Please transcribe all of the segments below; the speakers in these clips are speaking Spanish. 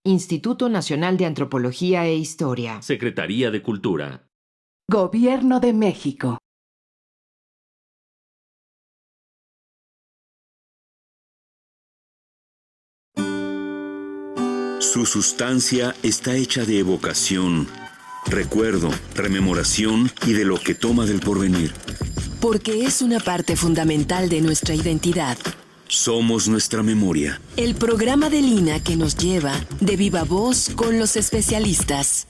Instituto Nacional de Antropología e Historia. Secretaría de Cultura. Gobierno de México. Su sustancia está hecha de evocación, recuerdo, rememoración y de lo que toma del porvenir. Porque es una parte fundamental de nuestra identidad. Somos nuestra memoria. El programa del INA que nos lleva de viva voz con los especialistas.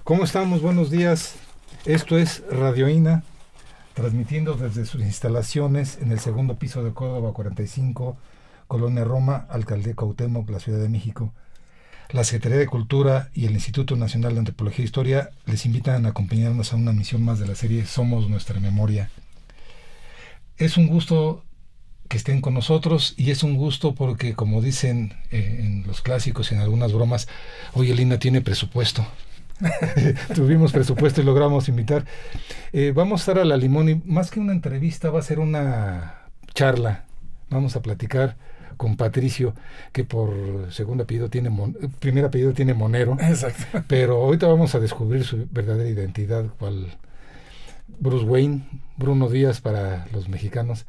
¿Cómo estamos? Buenos días. Esto es Radio INA, transmitiendo desde sus instalaciones en el segundo piso de Córdoba 45, Colonia Roma, Alcaldía Cuauhtémoc, la Ciudad de México. La Secretaría de Cultura y el Instituto Nacional de Antropología e Historia les invitan a acompañarnos a una emisión más de la serie Somos Nuestra Memoria. Es un gusto que estén con nosotros y es un gusto porque, como dicen en los clásicos y en algunas bromas, hoy el INA tiene presupuesto. Tuvimos presupuesto y logramos invitar. Vamos a estar a la limón y más que una entrevista va a ser una charla. Vamos a platicar con Patricio, que por segundo apellido primer apellido tiene Monero. Exacto. Pero ahorita vamos a descubrir su verdadera identidad, cual Bruce Wayne, Bruno Díaz para los mexicanos.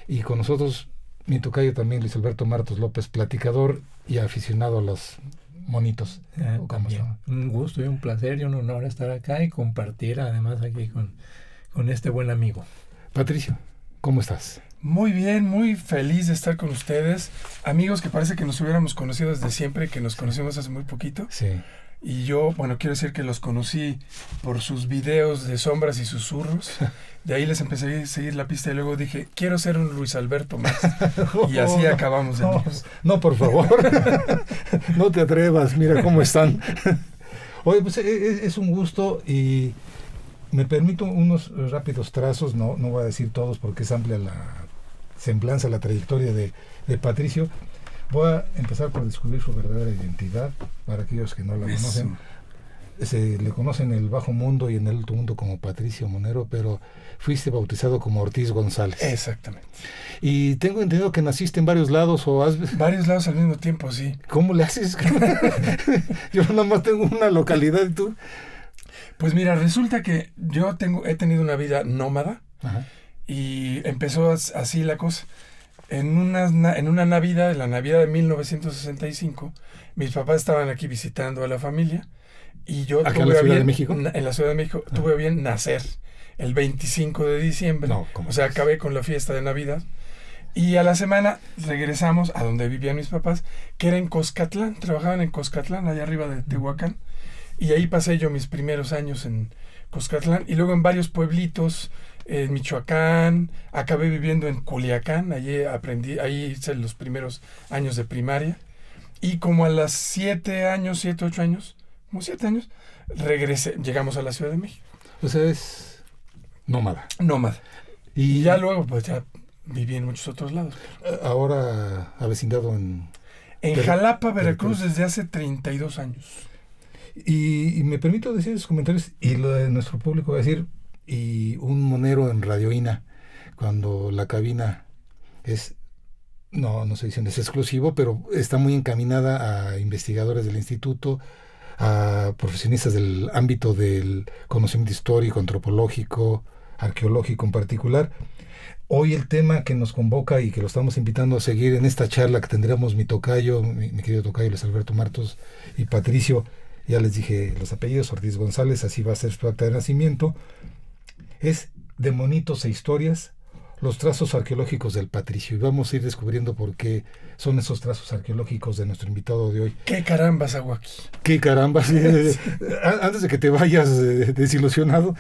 Y con nosotros, mi tocayo también, Luis Alberto Martos López, platicador y aficionado a los monitos. También. Un gusto y un placer y un honor estar acá y compartir además aquí con este buen amigo. Patricio, ¿cómo estás? Muy bien, muy feliz de estar con ustedes. Amigos que parece que nos hubiéramos conocido desde siempre, que nos conocimos hace muy poquito. Sí. Y yo, quiero decir que los conocí por sus videos de sombras y susurros. De ahí les empecé a seguir la pista y luego dije, quiero ser un Luis Alberto más. Y así acabamos de amigos. No, por favor. No te atrevas, mira cómo están. Oye, pues es un gusto y me permito unos rápidos trazos, no voy a decir todos porque es amplia la semblanza, la trayectoria de Patricio. Voy a empezar por descubrir su verdadera identidad, para aquellos que no la conocen. Se le conocen en el bajo mundo y en el alto mundo como Patricio Monero, pero fuiste bautizado como Ortiz González. Exactamente. Y tengo entendido que naciste en varios lados o has... Varios lados al mismo tiempo, sí. ¿Cómo le haces? Yo nada más tengo una localidad y tú... Pues mira, resulta que yo he tenido una vida nómada. Ajá. Y empezó así la cosa. En una Navidad, la Navidad de 1965, mis papás estaban aquí visitando a la familia y yo ¿Acá en la Ciudad de México? En la Ciudad de México tuve bien nacer el 25 de diciembre. No, o sea, acabé con la fiesta de Navidad. Y a la semana regresamos a donde vivían mis papás, que era en Coscatlán. Trabajaban en Coscatlán, allá arriba de Tehuacán. Y ahí pasé yo mis primeros años en Coscatlán y luego en varios pueblitos en Michoacán. Acabé viviendo en Culiacán, ahí hice los primeros años de primaria. Y como a las 7 años, regresé, llegamos a la Ciudad de México. O sea, es nómada. Nómada. Y ya luego, pues ya viví en muchos otros lados. Ahora avecindado en Jalapa, Veracruz, desde hace 32 años. Y me permito decir esos comentarios, y lo de nuestro público va a decir, y un monero en Radio INA, cuando la cabina es, no se dice, es exclusivo, pero está muy encaminada a investigadores del instituto, a profesionistas del ámbito del conocimiento histórico, antropológico, arqueológico en particular. Hoy el tema que nos convoca y que lo estamos invitando a seguir en esta charla que tendremos mi tocayo, mi querido tocayo Luis Alberto Martos y Patricio, ya les dije los apellidos, Ortiz González, así va a ser su acta de nacimiento, es de monitos e historias, los trazos arqueológicos del Patricio. Y vamos a ir descubriendo por qué son esos trazos arqueológicos de nuestro invitado de hoy. ¿Qué carambas hago aquí? ¿Qué carambas? Antes de que te vayas desilusionado,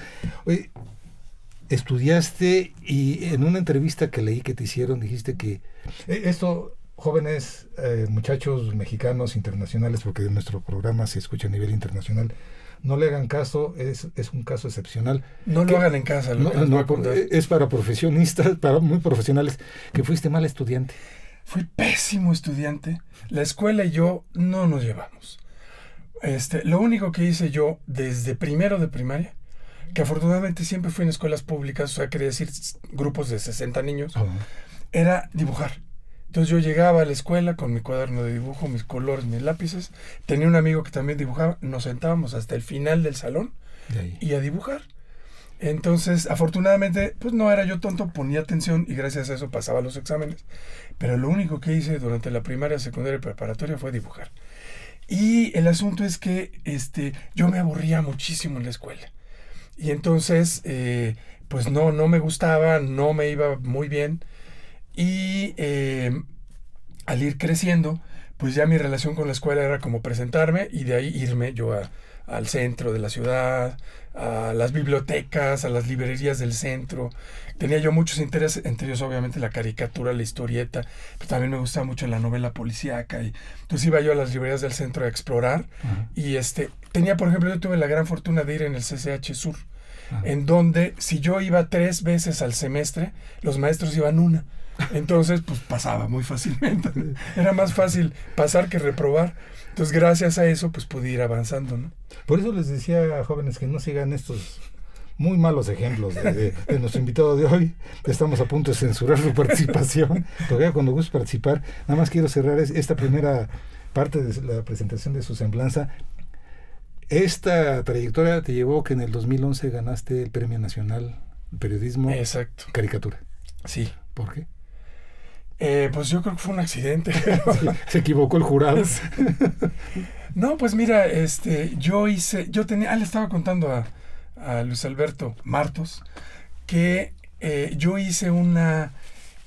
oye, estudiaste y en una entrevista que leí que te hicieron dijiste que esto... Jóvenes, muchachos mexicanos, internacionales, porque nuestro programa se escucha a nivel internacional, no le hagan caso, es un caso excepcional. No lo hagan en casa. Es para profesionistas, para muy profesionales, que fuiste mal estudiante. Fui pésimo estudiante. La escuela y yo no nos llevamos. Lo único que hice yo desde primero de primaria, que afortunadamente siempre fui en escuelas públicas, o sea, quería decir grupos de 60 niños, era dibujar. Entonces yo llegaba a la escuela con mi cuaderno de dibujo, mis colores, mis lápices. Tenía un amigo que también dibujaba. Nos sentábamos hasta el final del salón y a dibujar. Entonces, afortunadamente, pues no era yo tonto, ponía atención y gracias a eso pasaba los exámenes. Pero lo único que hice durante la primaria, secundaria y preparatoria fue dibujar. Y el asunto es que yo me aburría muchísimo en la escuela. Y entonces, pues no me gustaba, no me iba muy bien. Y al ir creciendo, pues ya mi relación con la escuela era como presentarme y de ahí irme yo al centro de la ciudad, a las bibliotecas, a las librerías del centro. Tenía yo muchos intereses, entre ellos obviamente la caricatura, la historieta, pero también me gustaba mucho la novela policíaca. Y entonces iba yo a las librerías del centro a explorar. Y tenía, por ejemplo, yo tuve la gran fortuna de ir en el CCH Sur, en donde si yo iba 3 veces al semestre, los maestros iban 1. Entonces, pues pasaba muy fácilmente. Era más fácil pasar que reprobar. Entonces, gracias a eso, pues pude ir avanzando, ¿no? Por eso les decía a jóvenes que no sigan estos muy malos ejemplos de nuestro invitado de hoy. Estamos a punto de censurar su participación. Todavía cuando guste participar, nada más quiero cerrar esta primera parte de la presentación de su semblanza. Esta trayectoria te llevó que en el 2011 ganaste el Premio Nacional de Periodismo. Exacto. Caricatura. Sí. ¿Por qué? Pues yo creo que fue un accidente. Sí, se equivocó el jurado. No, pues mira, yo tenía, le estaba contando a Luis Alberto Martos que yo hice una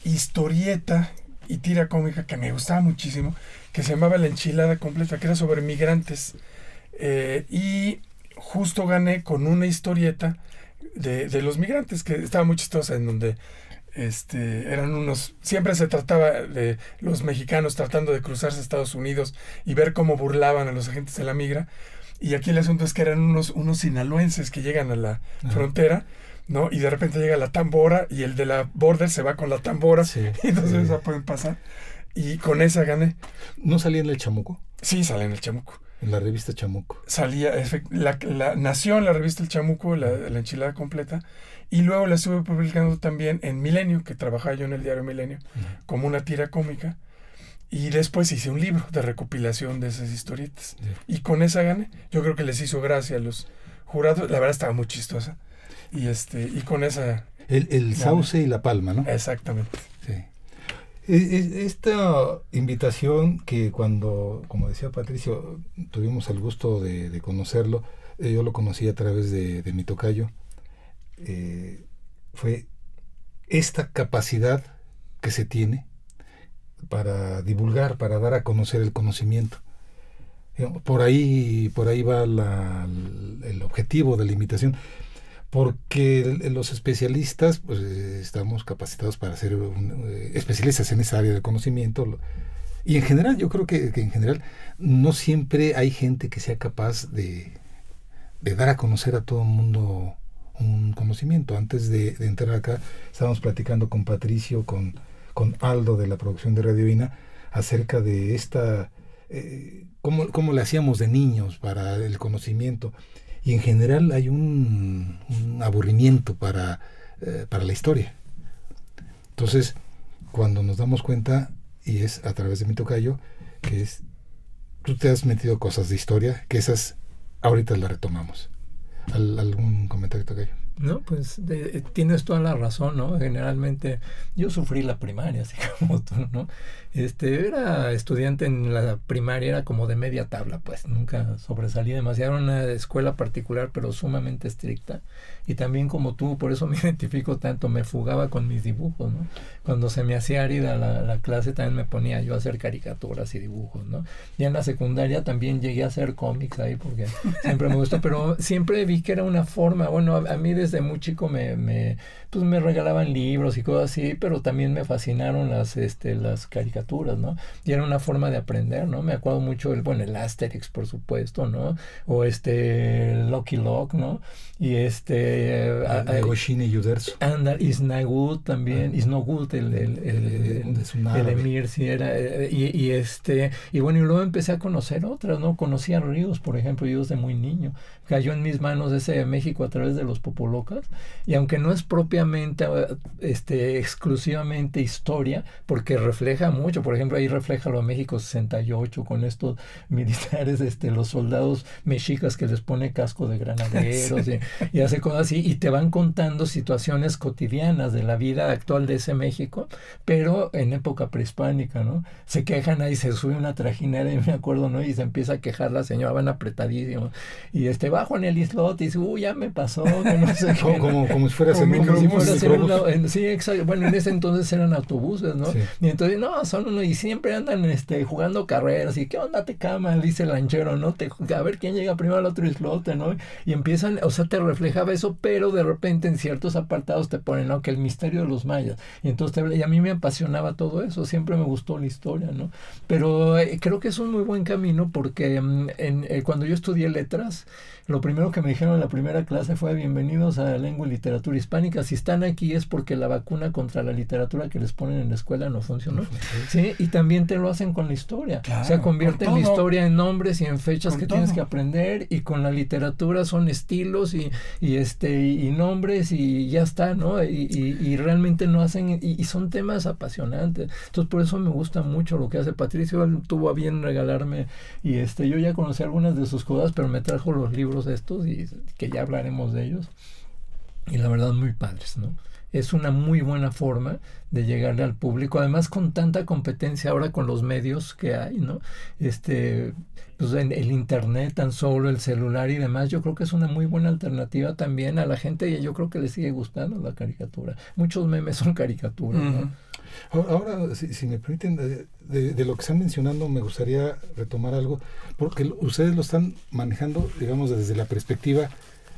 historieta y tira cómica que me gustaba muchísimo, que se llamaba La Enchilada Completa, que era sobre migrantes, y justo gané con una historieta de los migrantes, que estaba muy chistosa, en donde siempre se trataba de los mexicanos tratando de cruzarse a Estados Unidos y ver cómo burlaban a los agentes de la migra. Y aquí el asunto es que eran unos sinaloenses que llegan a la frontera, ¿no? Y de repente llega la tambora y el de la border se va con la tambora. Sí, y entonces esa pueden pasar. Y con esa gané. ¿No salía en el Chamuco? Sí, salía en el Chamuco. En la revista Chamuco. Salía, nació en la revista El Chamuco, la Enchilada Completa, y luego la estuve publicando también en Milenio, que trabajaba yo en el diario Milenio, como una tira cómica, y después hice un libro de recopilación de esas historietas, y con esa gané. Yo creo que les hizo gracia a los jurados, la verdad estaba muy chistosa, y con esa... El sauce y la palma, ¿no? Exactamente. Sí. Esta invitación que cuando, como decía Patricio, tuvimos el gusto de conocerlo, yo lo conocí a través de mi tocayo, fue esta capacidad que se tiene para divulgar, para dar a conocer el conocimiento. Por ahí va el objetivo de la invitación. Porque los especialistas pues estamos capacitados para ser especialistas en esa área del conocimiento, y en general yo creo que en general no siempre hay gente que sea capaz de dar a conocer a todo el mundo un conocimiento. Antes de entrar acá estábamos platicando con Patricio, con Aldo de la producción de Radioína, acerca de esta cómo le hacíamos de niños para el conocimiento. Y en general hay un aburrimiento para la historia. Entonces, cuando nos damos cuenta, y es a través de mi tocayo, que tú te has metido cosas de historia, que esas ahorita las retomamos. ¿Algún comentario, tocayo? No, pues tienes toda la razón, ¿no? Generalmente yo sufrí la primaria, así como tú, ¿no? Era estudiante en la primaria, era como de media tabla, pues nunca sobresalí demasiado. Era una escuela particular, pero sumamente estricta. Y también como tú, por eso me identifico tanto, me fugaba con mis dibujos, ¿no? Cuando se me hacía árida la clase, también me ponía yo a hacer caricaturas y dibujos, ¿no? Y en la secundaria también llegué a hacer cómics ahí, porque siempre me gustó, pero siempre vi que era una forma, bueno, a mí desde muy chico me regalaban libros y cosas así, pero también me fascinaron las caricaturas, ¿no? Y era una forma de aprender, ¿no? Me acuerdo mucho el Asterix, por supuesto, ¿no? O Lucky Luke, ¿no? Y Goshin y Uderzo. Y Snagut también, Isnogut, el emir, sí, era, y bueno, y luego empecé a conocer otras, ¿no? Conocí a Ríos, por ejemplo, yo desde muy niño. Cayó en mis manos ese México a través de los Popolo colocas, y aunque no es propiamente exclusivamente historia, porque refleja mucho, por ejemplo, ahí refleja lo de México 68 con estos militares, los soldados mexicas que les pone casco de granaderos, sí. y hace cosas así, y te van contando situaciones cotidianas de la vida actual de ese México, pero en época prehispánica, ¿no? Se quejan ahí, se sube una trajinera, y me acuerdo, ¿no? Y se empieza a quejar la señora, van apretadísimos, y bajo en el islote, y dice, ya me pasó, que no sé qué. Como si fueras en un sí, exacto. Bueno, en ese entonces eran autobuses, ¿no? Sí. Y entonces, son uno, y siempre andan jugando carreras, y ¿qué onda te cama? Dice el lanchero, ¿no? A ver quién llega primero al otro islote, ¿no? Y empiezan, te reflejaba eso, pero de repente en ciertos apartados te ponen, ¿no? Que el misterio de los mayas. Y entonces y a mí me apasionaba todo eso, siempre me gustó la historia, ¿no? Pero creo que es un muy buen camino, porque cuando yo estudié letras, lo primero que me dijeron en la primera clase fue: bienvenidos a Lengua y Literatura Hispánica. Si están aquí es porque la vacuna contra la literatura que les ponen en la escuela no funcionó. ¿Sí? Y también te lo hacen con la historia. Claro, convierten la historia en nombres y en fechas que tienes que aprender, y con la literatura son estilos y nombres, y ya está, ¿no? Y realmente no hacen, y son temas apasionantes. Entonces por eso me gusta mucho lo que hace Patricio. Él tuvo a bien regalarme, y yo ya conocí algunas de sus cosas, pero me trajo los libros estos, y que ya hablaremos de ellos, y la verdad muy padres, ¿no? Es una muy buena forma de llegarle al público, además con tanta competencia ahora con los medios que hay, ¿no? Pues en el internet, tan solo el celular y demás, yo creo que es una muy buena alternativa también a la gente, y yo creo que le sigue gustando la caricatura. Muchos memes son caricaturas, ¿no? Ahora, si me permiten, de lo que están mencionando, me gustaría retomar algo, porque ustedes lo están manejando, digamos, desde la perspectiva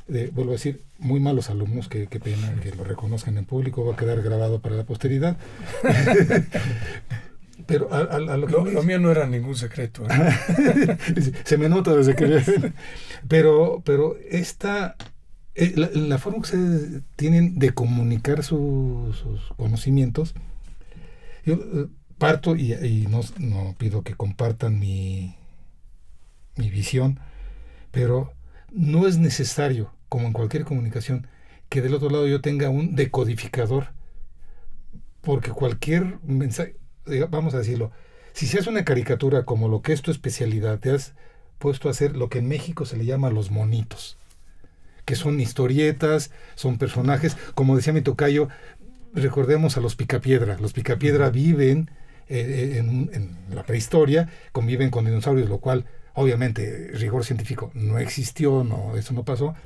de, vuelvo a decir, muy malos alumnos, qué pena que lo reconozcan en público, va a quedar grabado para la posteridad. Pero lo mío no era ningún secreto, Se me nota desde que... pero esta... La forma que ustedes tienen de comunicar sus conocimientos, yo parto y no pido que compartan mi visión, pero no es necesario, como en cualquier comunicación, que del otro lado yo tenga un decodificador, porque cualquier mensaje, vamos a decirlo, si se hace una caricatura como lo que es tu especialidad, te has puesto a hacer lo que en México se le llama los monitos, que son historietas, son personajes, como decía mi tocayo, recordemos a los Picapiedra. Los Picapiedra viven en la prehistoria, conviven con dinosaurios, lo cual obviamente rigor científico no existió, eso no pasó,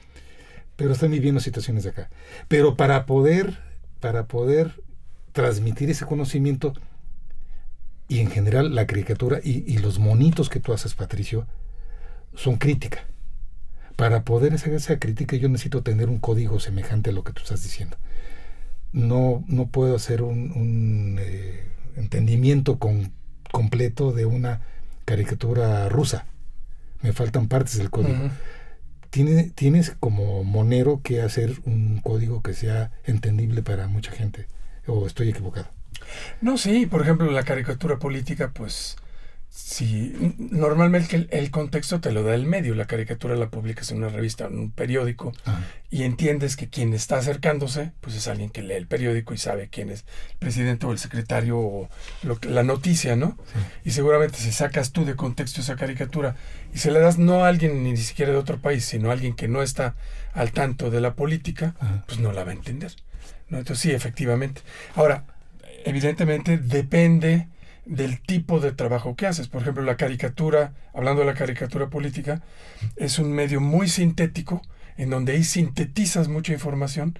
pero están viviendo situaciones de acá. Pero para poder transmitir ese conocimiento, y en general la caricatura y los monitos que tú haces, Patricio, son crítica. Para poder hacer esa crítica yo necesito tener un código semejante a lo que tú estás diciendo. No puedo hacer un entendimiento completo de una caricatura rusa. Me faltan partes del código. Uh-huh. Tienes como monero que hacer un código que sea entendible para mucha gente. ¿O estoy equivocado? No, sí. Por ejemplo, la caricatura política, pues... Sí, normalmente el contexto te lo da el medio. La caricatura la publicas en una revista, en un periódico, y entiendes que quien está acercándose pues es alguien que lee el periódico y sabe quién es el presidente o el secretario o la noticia, ¿no? Sí. Y seguramente si sacas tú de contexto esa caricatura y se la das no a alguien ni siquiera de otro país, sino a alguien que no está al tanto de la política, pues no la va a entender, ¿no? Entonces sí, efectivamente. Ahora, evidentemente depende del tipo de trabajo que haces. Por ejemplo, la caricatura, hablando de la caricatura política, es un medio muy sintético, en donde ahí sintetizas mucha información.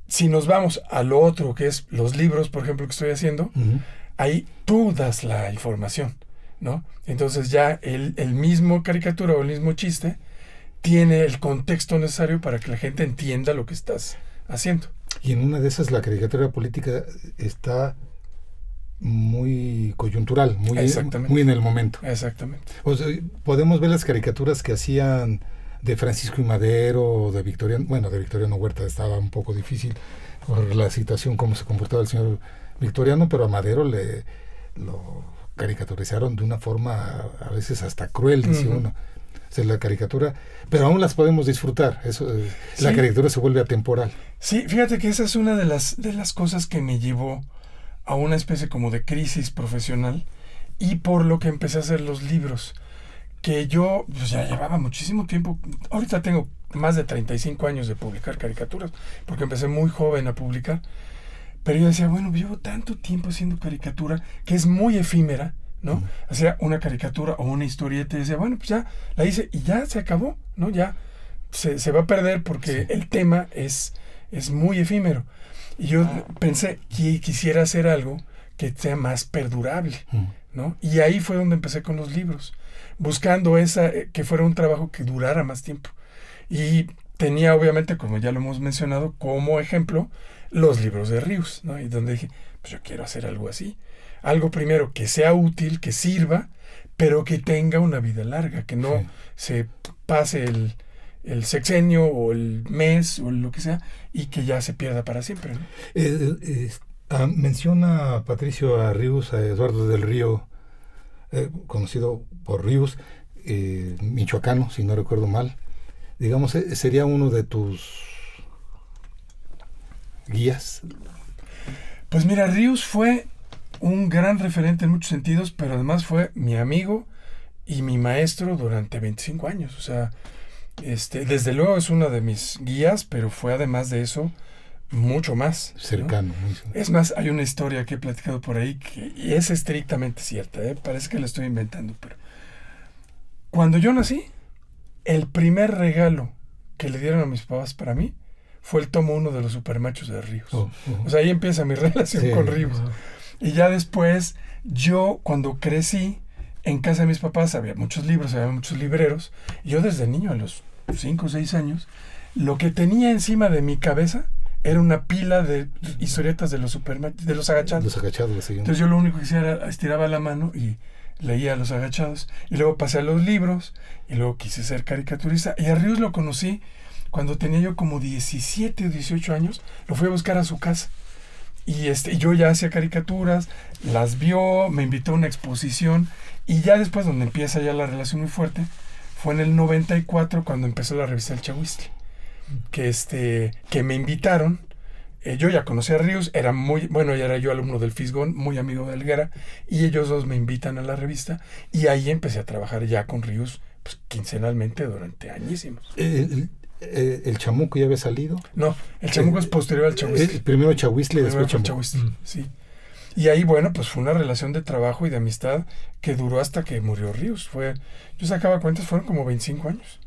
Si nos vamos a lo otro, que es los libros, por ejemplo, que estoy haciendo, ahí tú das la información, ¿no? Entonces ya el mismo caricatura o el mismo chiste tiene el contexto necesario para que la gente entienda lo que estás haciendo. Y en una de esas, la caricatura política está muy coyuntural, muy en el momento. Exactamente. O sea, podemos ver las caricaturas que hacían de Francisco y Madero, de Victoriano Huerta estaba un poco difícil por la situación, cómo se comportaba el señor Victoriano, pero a Madero lo caricaturizaron de una forma a veces hasta cruel, dice uno. O sea, la caricatura, pero aún las podemos disfrutar. Eso, la Sí. caricatura se vuelve atemporal. Sí, fíjate que esa es una de las cosas que me llevó a una especie como de crisis profesional y por lo que empecé a hacer los libros, que yo pues, ya llevaba muchísimo tiempo. Ahorita tengo más de 35 años de publicar caricaturas, porque empecé muy joven a publicar, pero yo decía, bueno, llevo tanto tiempo haciendo caricatura que es muy efímera, ¿no? Hacía una caricatura o una historieta y decía, bueno, pues ya la hice y ya se acabó, ¿no? Ya se va a perder porque el tema es muy efímero. Y yo pensé que quisiera hacer algo que sea más perdurable, ¿no? Y ahí fue donde empecé con los libros, buscando que fuera un trabajo que durara más tiempo. Y tenía, obviamente, como ya lo hemos mencionado, como ejemplo, los libros de Ríos, ¿no? Y donde dije, pues yo quiero hacer algo así. Algo primero que sea útil, que sirva, pero que tenga una vida larga, que no se pase el sexenio o el mes o lo que sea y que ya se pierda para siempre, ¿no? Menciona Patricio a Ríos, a Eduardo del Río, conocido por Ríos, michoacano, si no recuerdo mal. Digamos, sería uno de tus guías. Pues mira, Ríos fue un gran referente en muchos sentidos, pero además fue mi amigo y mi maestro durante 25 años. O sea, desde luego es una de mis guías, pero fue además de eso mucho más, ¿no? Cercano. Es más, hay una historia que he platicado por ahí y es estrictamente cierta, parece que la estoy inventando, pero cuando yo nací, el primer regalo que le dieron a mis papás para mí fue el tomo 1 de los Supermachos de Ríos. O sea, ahí empieza mi relación con Ríos. Y ya después, yo cuando crecí, en casa de mis papás había muchos libros, había muchos libreros. Y yo desde niño, a los 5 o 6 años, lo que tenía encima de mi cabeza era una pila de historietas de los Supermachos, de los Agachados. Los Agachados, sí. Entonces yo lo único que hacía era estiraba la mano y leía a los Agachados. Y luego pasé a los libros y luego quise ser caricaturista. Y a Ríos lo conocí cuando tenía yo como 17 o 18 años. Lo fui a buscar a su casa. Y yo ya hacía caricaturas, las vio, me invitó a una exposición. Y ya después, donde empieza ya la relación muy fuerte, fue en el 94 cuando empezó la revista El Chahuistle. Que me invitaron. Yo ya conocí a Ríos, ya era yo alumno del Fisgón, muy amigo de Helguera, y ellos dos me invitan a la revista, y ahí empecé a trabajar ya con Ríos, pues, quincenalmente durante añísimos. ¿El Chamuco ya había salido? No, el Chamuco es posterior al Chahuistle. Primero Chahuistle y después Chamuco. Chahuistle, sí. Y ahí, bueno, pues fue una relación de trabajo y de amistad que duró hasta que murió Ríos. Yo sacaba cuentas, fueron como 25 años.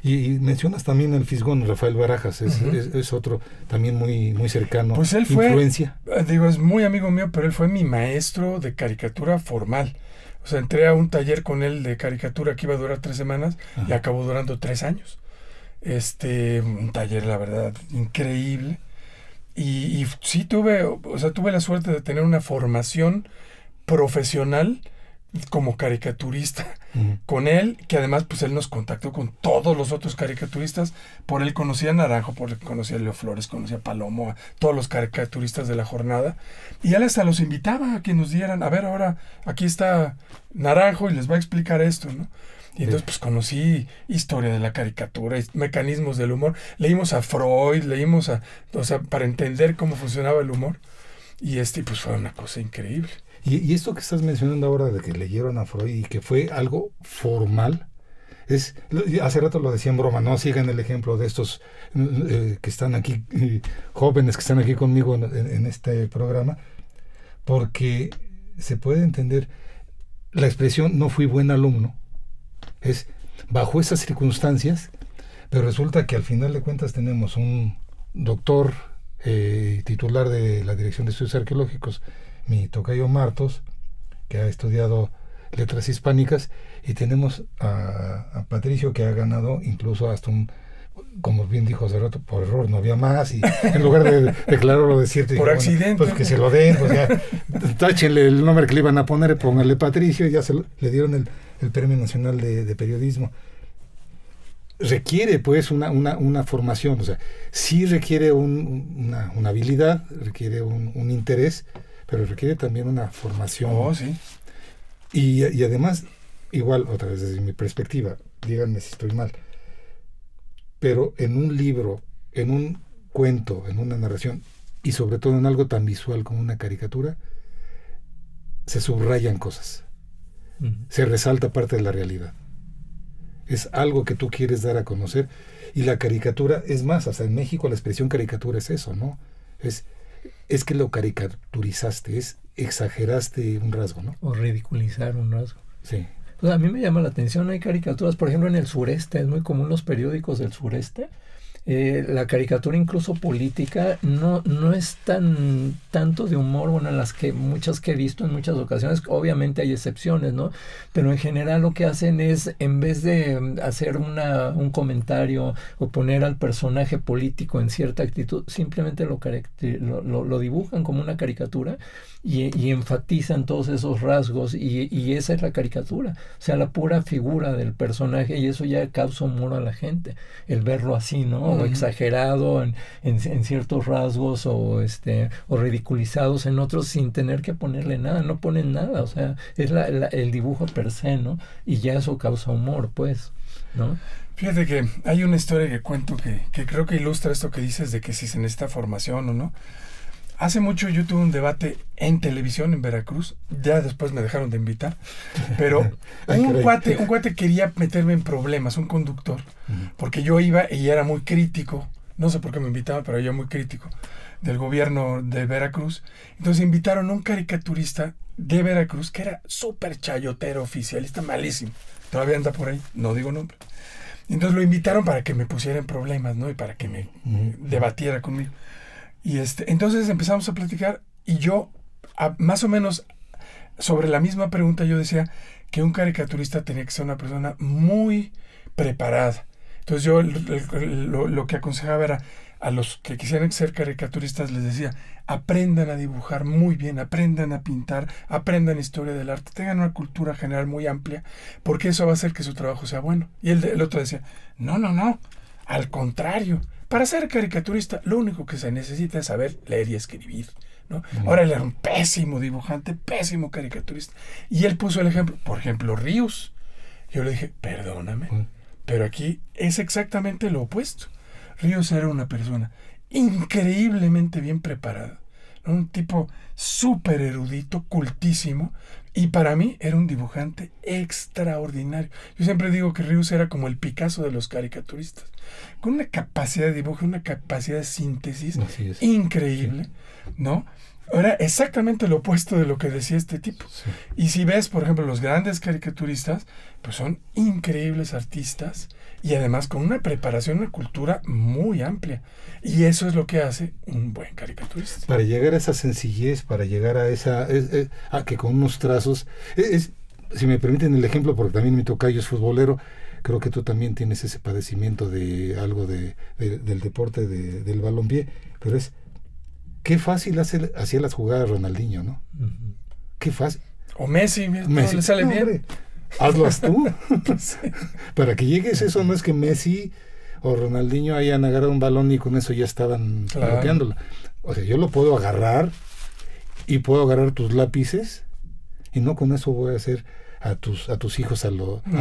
Y mencionas también el Fisgón, Rafael Barajas, es otro también muy, muy cercano. Pues él fue, influencia. Es muy amigo mío, pero él fue mi maestro de caricatura formal. O sea, entré a un taller con él de caricatura que iba a durar 3 semanas y acabó durando 3 años. Un taller, la verdad, increíble. Y sí tuve la suerte de tener una formación profesional como caricaturista con él, que además pues él nos contactó con todos los otros caricaturistas. Por él conocía a Naranjo, por él conocía a Leo Flores, conocía a Palomo, a todos los caricaturistas de la jornada, y él hasta los invitaba a que nos dieran, a ver, ahora aquí está Naranjo y les va a explicar esto, ¿no? Y entonces pues conocí historia de la caricatura, mecanismos del humor, leímos a Freud, para entender cómo funcionaba el humor, y pues fue una cosa increíble. Y esto que estás mencionando ahora de que leyeron a Freud y que fue algo formal, hace rato lo decía en broma, no sigan el ejemplo de estos que están aquí, jóvenes que están aquí conmigo en este programa, porque se puede entender la expresión no fui buen alumno, es bajo esas circunstancias, pero resulta que al final de cuentas tenemos un doctor titular de la Dirección de Estudios Arqueológicos, mi tocayo Martos, que ha estudiado letras hispánicas, y tenemos a Patricio, que ha ganado incluso hasta como bien dijo hace rato, por error no había más, y en lugar de declararlo de cierto, por accidente, pues que se lo den, pues ya táchenle el nombre que le iban a poner, pónganle Patricio, y ya le dieron el Premio Nacional de Periodismo. Requiere pues una formación, o sea, sí requiere una habilidad, requiere un interés, pero requiere también una formación. Sí. Y además, igual, otra vez desde mi perspectiva, díganme si estoy mal, pero en un libro, en un cuento, en una narración, y sobre todo en algo tan visual como una caricatura, se subrayan cosas, se resalta parte de la realidad. Es algo que tú quieres dar a conocer, y la caricatura, es más, hasta en México la expresión caricatura es eso, ¿no? Es que lo caricaturizaste, exageraste un rasgo, ¿no? O ridiculizar un rasgo. Sí. Pues a mí me llama la atención, hay caricaturas, por ejemplo, en el sureste, es muy común los periódicos del sureste. La caricatura incluso política no es tanto de humor, bueno, en las que muchas que he visto en muchas ocasiones, obviamente hay excepciones, ¿no? Pero en general lo que hacen es, en vez de hacer un comentario o poner al personaje político en cierta actitud, simplemente lo dibujan como una caricatura y enfatizan todos esos rasgos y esa es la caricatura, o sea, la pura figura del personaje, y eso ya causa humor a la gente, el verlo así, ¿no? O exagerado en ciertos rasgos o ridiculizados en otros sin tener que ponerle nada, no ponen nada, o sea, es el dibujo per se, ¿no? Y ya eso causa humor, pues, ¿no? Fíjate que hay una historia que cuento que creo que ilustra esto que dices de que si se necesita formación o no. Hace mucho yo tuve un debate en televisión en Veracruz, ya después me dejaron de invitar, pero un cuate quería meterme en problemas, un conductor, porque yo iba y era muy crítico, no sé por qué me invitaba, pero yo muy crítico del gobierno de Veracruz. Entonces invitaron a un caricaturista de Veracruz que era súper chayotero, oficialista, malísimo, todavía anda por ahí, no digo nombre. Entonces lo invitaron para que me pusiera en problemas, ¿no? Y para que me debatiera conmigo. Y entonces empezamos a platicar y yo, más o menos sobre la misma pregunta, yo decía que un caricaturista tenía que ser una persona muy preparada. Entonces yo lo que aconsejaba era a los que quisieran ser caricaturistas, les decía, aprendan a dibujar muy bien, aprendan a pintar, aprendan historia del arte, tengan una cultura general muy amplia, porque eso va a hacer que su trabajo sea bueno. Y el otro decía, no, al contrario. Para ser caricaturista, lo único que se necesita es saber leer y escribir, ¿no? Ahora él era un pésimo dibujante, pésimo caricaturista. Y él puso el ejemplo, por ejemplo, Ríos. Yo le dije, perdóname, pero aquí es exactamente lo opuesto. Ríos era una persona increíblemente bien preparada, ¿no? Un tipo súper erudito, cultísimo, y para mí era un dibujante extraordinario. Yo siempre digo que Ríos era como el Picasso de los caricaturistas, con una capacidad de dibujo, una capacidad de síntesis increíble, ¿no? Era exactamente lo opuesto de lo que decía este tipo. Sí. Y si ves, por ejemplo, los grandes caricaturistas, pues son increíbles artistas y además con una preparación, una cultura muy amplia. Y eso es lo que hace un buen caricaturista. Para llegar a esa sencillez, para llegar a esa... a que con unos trazos... si me permiten el ejemplo, porque también mi tocayo es futbolero, creo que tú también tienes ese padecimiento de algo del deporte del balompié, pero es... Qué fácil hacía las jugadas Ronaldinho, ¿no? Qué fácil. O Messi, le sale bien. Hombre, hazlas tú. Para que llegues eso, no es que Messi o Ronaldinho hayan agarrado un balón y con eso ya estaban bloqueándola. O sea, yo lo puedo agarrar y puedo agarrar tus lápices y no con eso voy a hacer a tus hijos, a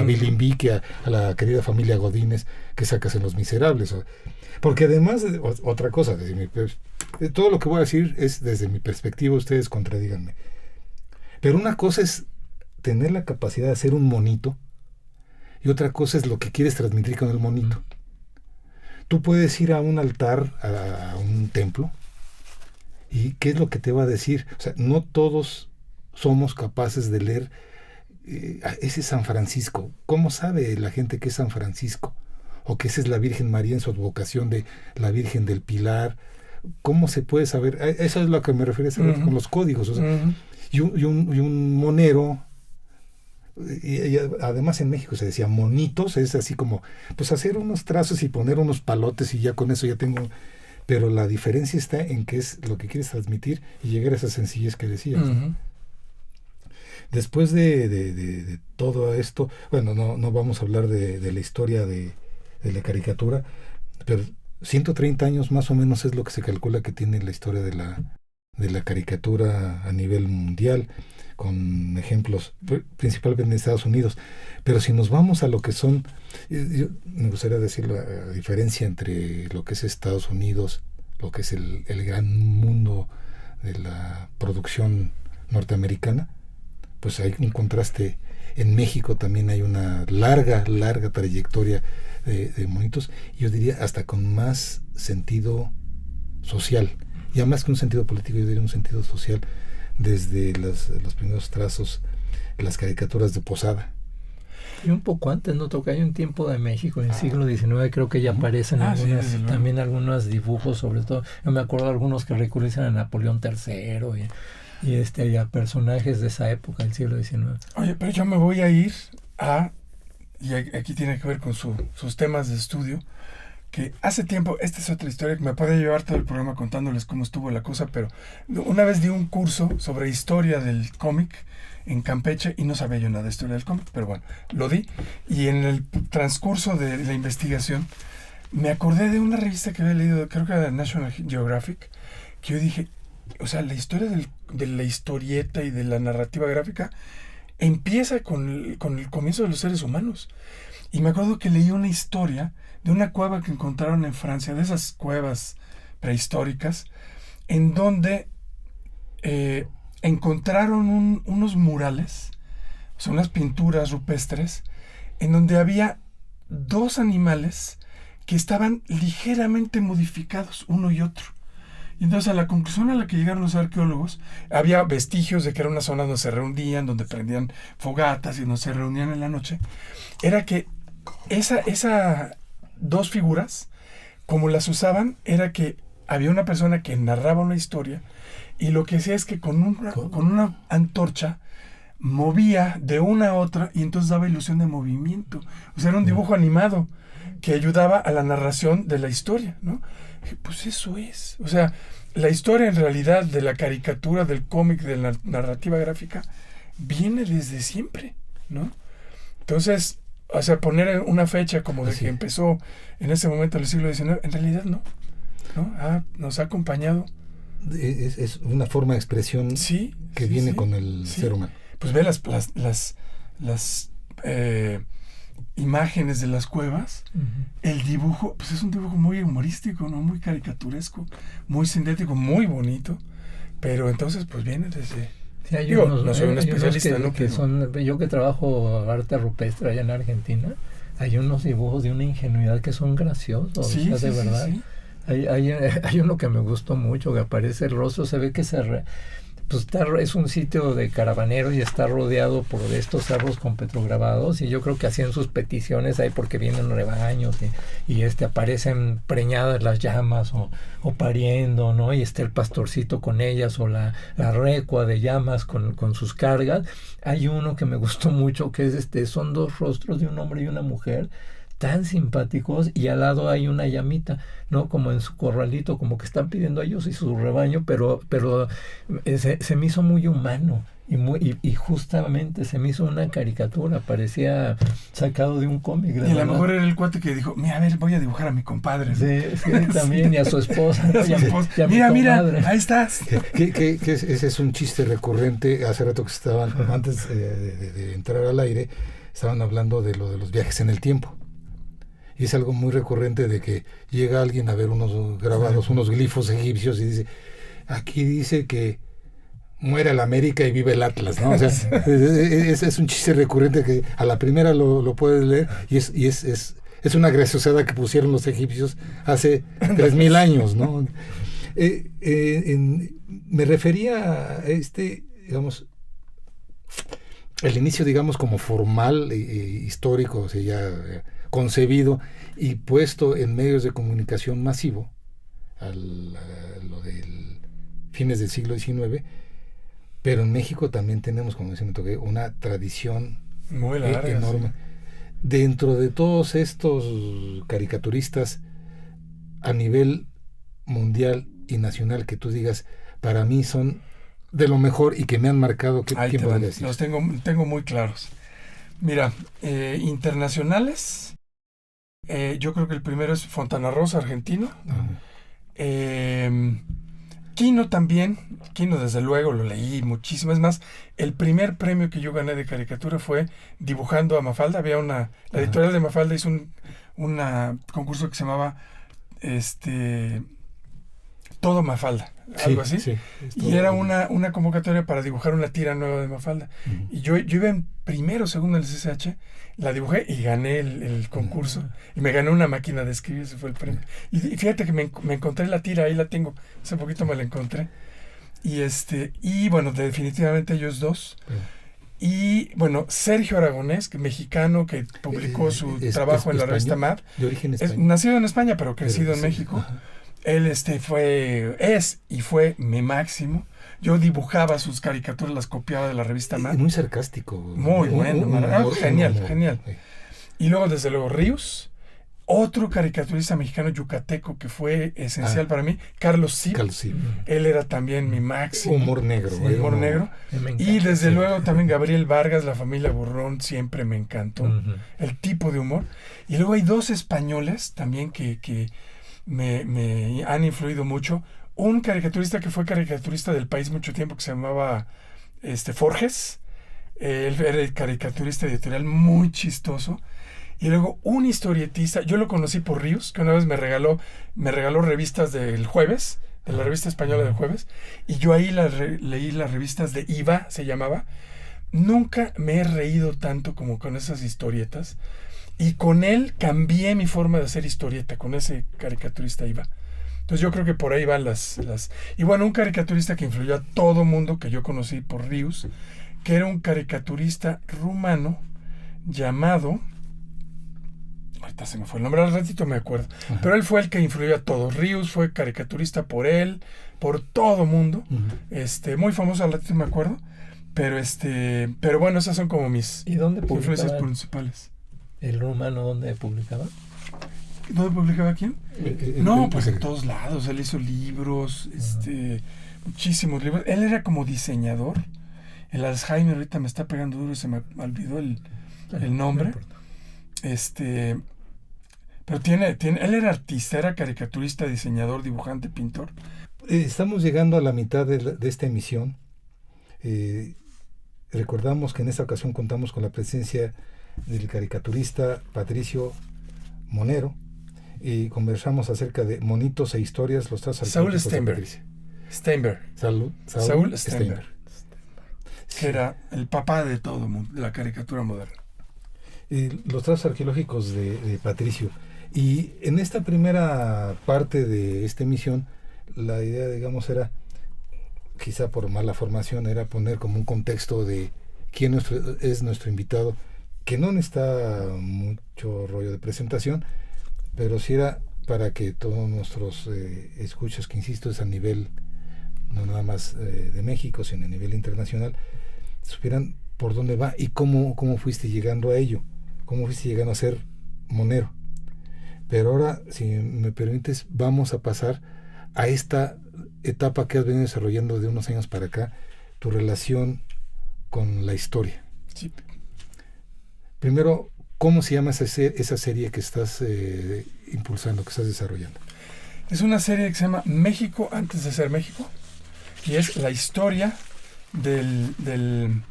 Bilimbique, a la querida familia Godínez que sacas en Los Miserables. Porque además, otra cosa, todo lo que voy a decir es desde mi perspectiva, ustedes contradíganme. Pero una cosa es tener la capacidad de hacer un monito y otra cosa es lo que quieres transmitir con el monito. Tú puedes ir a un altar, a un templo, y ¿qué es lo que te va a decir? O sea, no todos somos capaces de leer ese San Francisco. ¿Cómo sabe la gente que es San Francisco? O que esa es la Virgen María en su advocación de la Virgen del Pilar. ¿Cómo se puede saber? Eso es lo que me refiero con los códigos. O sea, y un monero, y además en México se decía monitos, es así como, pues hacer unos trazos y poner unos palotes y ya con eso ya tengo... Pero la diferencia está en qué es lo que quieres transmitir y llegar a esa sencillez que decías. Después de todo esto, bueno, no vamos a hablar de la historia de la caricatura, pero 130 años más o menos es lo que se calcula que tiene la historia de la caricatura a nivel mundial, con ejemplos principalmente en Estados Unidos, pero si nos vamos a lo que son, yo me gustaría decir la diferencia entre lo que es Estados Unidos, lo que es el gran mundo de la producción norteamericana, pues hay un contraste. En México también hay una larga trayectoria de monitos, yo diría hasta con más sentido social, ya más que un sentido político, yo diría un sentido social, desde los primeros trazos, las caricaturas de Posada. Y un poco antes, ¿no? Toca, hay un tiempo de México en el siglo XIX, creo que ya aparecen también algunos dibujos, sobre todo, yo me acuerdo de algunos que recurren a Napoleón III y a personajes de esa época del siglo XIX. Oye, pero yo me voy a ir y aquí tiene que ver con sus temas de estudio, que hace tiempo, esta es otra historia que me puede llevar todo el programa contándoles cómo estuvo la cosa, pero una vez di un curso sobre historia del cómic en Campeche y no sabía yo nada de historia del cómic, pero bueno, lo di, y en el transcurso de la investigación me acordé de una revista que había leído, creo que era de National Geographic, que yo dije, o sea, la historia de la historieta y de la narrativa gráfica empieza con el comienzo de los seres humanos. Y me acuerdo que leí una historia de una cueva que encontraron en Francia, de esas cuevas prehistóricas, en donde encontraron unos murales, o sea, unas pinturas rupestres, en donde había 2 animales que estaban ligeramente modificados, uno y otro. Y entonces a la conclusión a la que llegaron los arqueólogos, había vestigios de que era una zona donde se reunían, donde prendían fogatas y donde se reunían en la noche, era que esa 2 figuras, como las usaban, era que había una persona que narraba una historia y lo que hacía es que con una antorcha movía de una a otra y entonces daba ilusión de movimiento. O sea, era un dibujo animado que ayudaba a la narración de la historia, ¿no? Pues eso es. O sea, la historia en realidad de la caricatura, del cómic, de la narrativa gráfica, viene desde siempre, ¿no? Entonces, o sea, poner una fecha como de que empezó en ese momento del siglo XIX, en realidad no. Nos ha acompañado. Es una forma de expresión que viene con el ser humano. Pues ve las imágenes de las cuevas, el dibujo, pues es un dibujo muy humorístico, ¿no? Muy caricaturesco, muy sintético, muy bonito, pero entonces pues viene desde... Sí, no soy un especialista, ¿no? Yo que trabajo arte rupestre allá en Argentina, hay unos dibujos de una ingenuidad que son graciosos, de verdad. Sí. Hay uno que me gustó mucho, que aparece el rostro, se ve que es un sitio de caravaneros y está rodeado por estos cerros con petrograbados, y yo creo que hacían sus peticiones ahí porque vienen rebaños y aparecen preñadas las llamas o pariendo, ¿no? Y está el pastorcito con ellas, o la recua de llamas con sus cargas. Hay uno que me gustó mucho que es son 2 rostros de un hombre y una mujer tan simpáticos, y al lado hay una llamita, ¿no? Como en su corralito, como que están pidiendo a ellos y su rebaño, pero se me hizo muy humano y justamente se me hizo una caricatura, parecía sacado de un cómic. Y a lo mejor era el cuate que dijo, mira, a ver, voy a dibujar a mi compadre. Sí, también, y a su esposa. Mira, ahí estás. Que ese es un chiste recurrente. Hace rato que antes de entrar al aire, estaban hablando de lo de los viajes en el tiempo. Y es algo muy recurrente de que llega alguien a ver unos grabados, unos glifos egipcios, y dice, aquí dice que muere el América y vive el Atlas, ¿no? O sea, es un chiste recurrente que a la primera lo puedes leer, y es una graciosada que pusieron los egipcios hace 3,000 años, ¿no? Me refería a digamos, el inicio, digamos, como formal e histórico, o sea, ya concebido y puesto en medios de comunicación masivo, lo del fines del siglo XIX, pero en México también tenemos, como decía, una tradición muy larga, enorme. Sí. Dentro de todos estos caricaturistas a nivel mundial y nacional, que tú digas, para mí son de lo mejor y que me han marcado, ¿quién podría decir? Los tengo muy claros. Mira, internacionales, yo creo que el primero es Fontana Rosa, argentino. Quino también, Quino desde luego lo leí muchísimo. Es más, el primer premio que yo gané de caricatura fue dibujando a Mafalda. Había la editorial de Mafalda hizo un concurso que se llamaba Todo Mafalda, algo así. Sí, y era una convocatoria para dibujar una tira nueva de Mafalda. Uh-huh. Y yo iba en primero o segundo en el CCH, la dibujé y gané el concurso. Uh-huh. Y me gané una máquina de escribir, ese fue el premio. Y fíjate que me encontré la tira, ahí la tengo. Hace poquito me la encontré. Y bueno, definitivamente ellos dos. Uh-huh. Y bueno, Sergio Aragonés, mexicano que publicó su trabajo en la revista MAD. De origen español. Nacido en España, pero crecido en México. Ajá. Él fue mi máximo. Yo dibujaba sus caricaturas, las copiaba de la revista MAD. Muy sarcástico. Muy bueno. Genial. Sí. Y luego, desde luego, Ríos. Otro caricaturista mexicano yucateco que fue esencial para mí, Carlos Cid. Él era también mi máximo. Humor negro. Sí, humor negro. Y desde luego también Gabriel Vargas, La Familia Burrón, siempre me encantó. Uh-huh. El tipo de humor. Y luego hay dos españoles también que me han influido mucho. Un caricaturista que fue caricaturista del País mucho tiempo, que se llamaba Forges. Él era el caricaturista editorial muy chistoso. Y luego un historietista, yo lo conocí por Ríos, que una vez me regaló revistas del Jueves, de la revista española del Jueves, y yo ahí leí las revistas de Iva, se llamaba. Nunca me he reído tanto como con esas historietas, y con él cambié mi forma de hacer historieta, con ese caricaturista Iva. Entonces yo creo que por ahí van las... Y bueno, un caricaturista que influyó a todo mundo, que yo conocí por Ríos, que era un caricaturista rumano llamado... Ahorita se me fue el nombre, al ratito me acuerdo. Uh-huh. Pero él fue el que influyó a todos. Ríos fue caricaturista por él, por todo mundo. Uh-huh. Muy famoso, al ratito me acuerdo. Pero bueno, esas son como mis influencias principales. ¿El rumano dónde publicaba? ¿Dónde publicaba quién? Pues en todos lados. Él hizo libros, muchísimos libros. Él era como diseñador. El Alzheimer ahorita me está pegando duro y se me olvidó el nombre. Pero él era artista, era caricaturista, diseñador, dibujante, pintor. Estamos llegando a la mitad de esta emisión. Recordamos que en esta ocasión contamos con la presencia del caricaturista Patricio Monero y conversamos acerca de monitos e historias, los trazos Saúl Steinberg. Saúl Steinberg. Que era el papá de todo mundo, de la caricatura moderna. Los trazos arqueológicos de Patricio. Y en esta primera parte de esta emisión, la idea, digamos, era, quizá por mala formación, era poner como un contexto de quién es nuestro invitado, que no necesita mucho rollo de presentación, pero sí era para que todos nuestros escuchas, que insisto, es a nivel, no nada más de México, sino a nivel internacional, supieran por dónde va y cómo fuiste llegando a ello, cómo fuiste llegando a ser monero. Pero ahora, si me permites, vamos a pasar a esta etapa que has venido desarrollando de unos años para acá, tu relación con la historia. Sí. Primero, ¿cómo se llama esa serie que estás impulsando, que estás desarrollando? Es una serie que se llama México antes de ser México, y es la historia del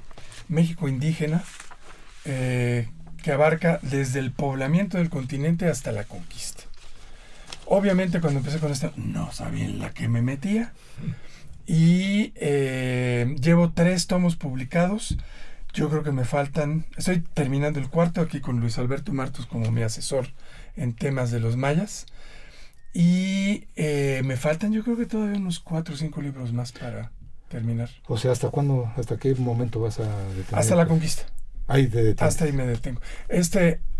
México indígena, que abarca desde el poblamiento del continente hasta la conquista. Obviamente cuando empecé con esto no sabía en la que me metía, y llevo 3 tomos publicados. Yo creo que me faltan, estoy terminando el 4 aquí con Luis Alberto Martos como mi asesor en temas de los mayas, y me faltan yo creo que todavía unos 4 o 5 libros más para terminar. O sea, ¿hasta cuándo, hasta qué momento vas a detener? Hasta la conquista. Ahí te detienes. Hasta ahí me detengo.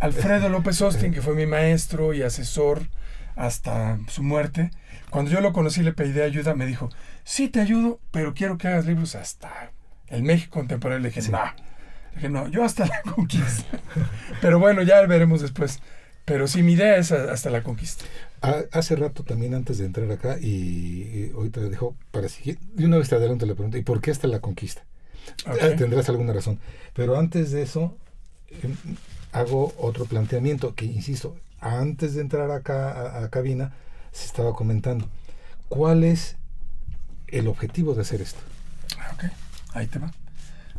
Alfredo López Austin, que fue mi maestro y asesor hasta su muerte, cuando yo lo conocí le pedí ayuda, me dijo, sí te ayudo, pero quiero que hagas libros hasta el México contemporáneo. Le dije, no, yo hasta la conquista. Pero bueno, ya veremos después. Pero sí, mi idea es hasta la conquista. Hace rato también, antes de entrar acá, y ahorita te dejo para seguir, de una vez te adelanto la pregunta, ¿y por qué hasta la conquista? Okay. Tendrás alguna razón. Pero antes de eso, hago otro planteamiento que, insisto, antes de entrar acá a cabina, se estaba comentando. ¿Cuál es el objetivo de hacer esto. Ok, ahí te va.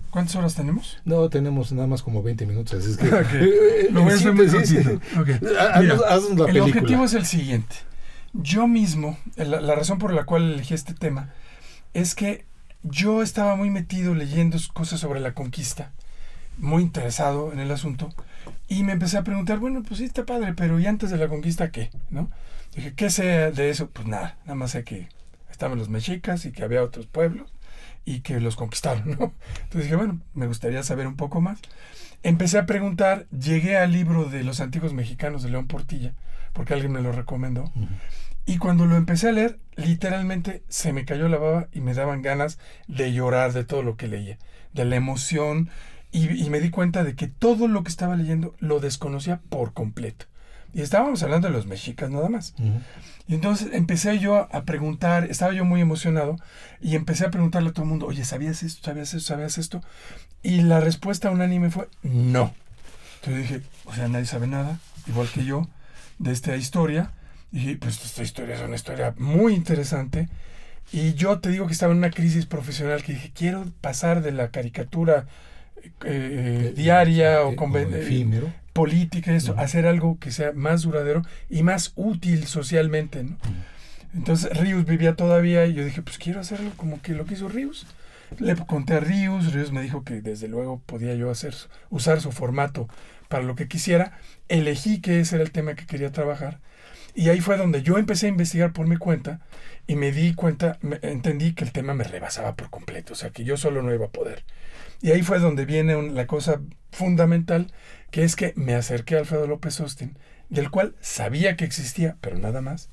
¿Cuántas horas tenemos? No, tenemos nada más como 20 minutos, así es que... Lo voy a hacer muy cortito. Okay. Mira, haznos la película. el objetivo es el siguiente. Yo mismo, la razón por la cual elegí este tema, es que yo estaba muy metido leyendo cosas sobre la conquista, muy interesado en el asunto, y me empecé a preguntar, bueno, pues sí está padre, pero ¿y antes de la conquista qué? ¿No? Dije, ¿qué sé de eso? Pues nada más sé que estaban los mexicas y que había otros pueblos y que los conquistaron, ¿no? Entonces dije, bueno, me gustaría saber un poco más. Empecé a preguntar, llegué al libro de los antiguos mexicanos de León Portilla, porque alguien me lo recomendó, y cuando lo empecé a leer, literalmente se me cayó la baba y me daban ganas de llorar de todo lo que leía, de la emoción, y me di cuenta de que todo lo que estaba leyendo lo desconocía por completo. Y estábamos hablando de los mexicas nada más. Y entonces empecé yo a preguntar, estaba yo muy emocionado, y empecé a preguntarle a todo el mundo, oye, ¿sabías esto? ¿Sabías esto? ¿Sabías esto? Y la respuesta unánime fue, no. Entonces dije, o sea, nadie sabe nada, igual que yo, de esta historia. Y dije, pues esta historia es una historia muy interesante. Y yo te digo que estaba en una crisis profesional, que dije, quiero pasar de la caricatura diaria o efímero, política y esto, hacer algo que sea más duradero y más útil socialmente, ¿no? Entonces Ríos vivía todavía y yo dije, pues quiero hacerlo como que lo que hizo Ríos. Le conté a Ríos me dijo que desde luego podía yo usar su formato para lo que quisiera. Elegí que ese era el tema que quería trabajar, y ahí fue donde yo empecé a investigar por mi cuenta y me di cuenta, entendí que el tema me rebasaba por completo, o sea que yo solo no iba a poder. Y ahí fue donde viene la cosa fundamental, que es que me acerqué a Alfredo López Austin, del cual sabía que existía, pero nada más.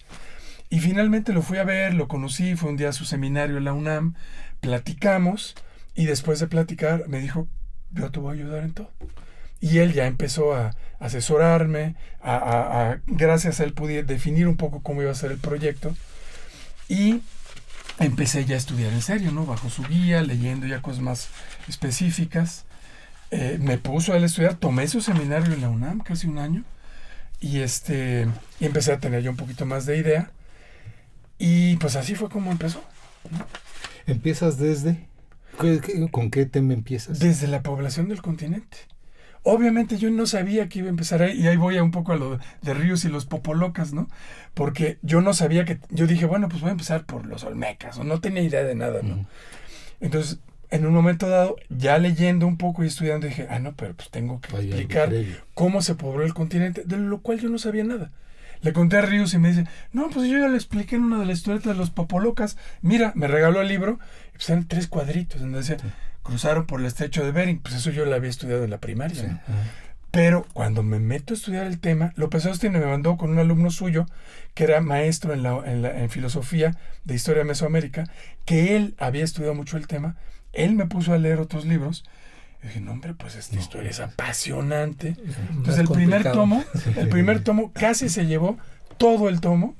Y finalmente lo fui a ver, lo conocí, fue un día a su seminario en la UNAM, platicamos, y después de platicar me dijo, yo te voy a ayudar en todo. Y él ya empezó a asesorarme, gracias a él pude definir un poco cómo iba a ser el proyecto, y empecé ya a estudiar en serio, ¿no? Bajo su guía, leyendo ya cosas más específicas. Me puso a él a estudiar, tomé su seminario en la UNAM, casi un año, y empecé a tener yo un poquito más de idea, y pues así fue como empezó, ¿no? ¿Empiezas desde? ¿Con qué tema empiezas? Desde la población del continente. Obviamente yo no sabía que iba a empezar ahí, y ahí voy a un poco a lo de Ríos y los popolocas, ¿no? Porque yo no sabía yo dije, bueno, pues voy a empezar por los olmecas, o no tenía idea de nada, ¿no? Entonces, en un momento dado, ya leyendo un poco y estudiando, dije, no, pero pues tengo que explicar cómo se pobló el continente, de lo cual yo no sabía nada. Le conté a Ríos y me dice, no, pues yo ya le expliqué en una de las historietas de los popolocas. Mira, me regaló el libro, y pues eran 3 cuadritos, donde decía, cruzaron por el estrecho de Bering. Pues eso yo lo había estudiado en la primaria, ¿no? Pero cuando me meto a estudiar el tema, López Austin me mandó con un alumno suyo, que era maestro en filosofía de historia de Mesoamérica, que él había estudiado mucho el tema. Él me puso a leer otros libros. Y dije, no, hombre, pues esta historia es apasionante. Entonces el primer tomo casi se llevó todo el tomo,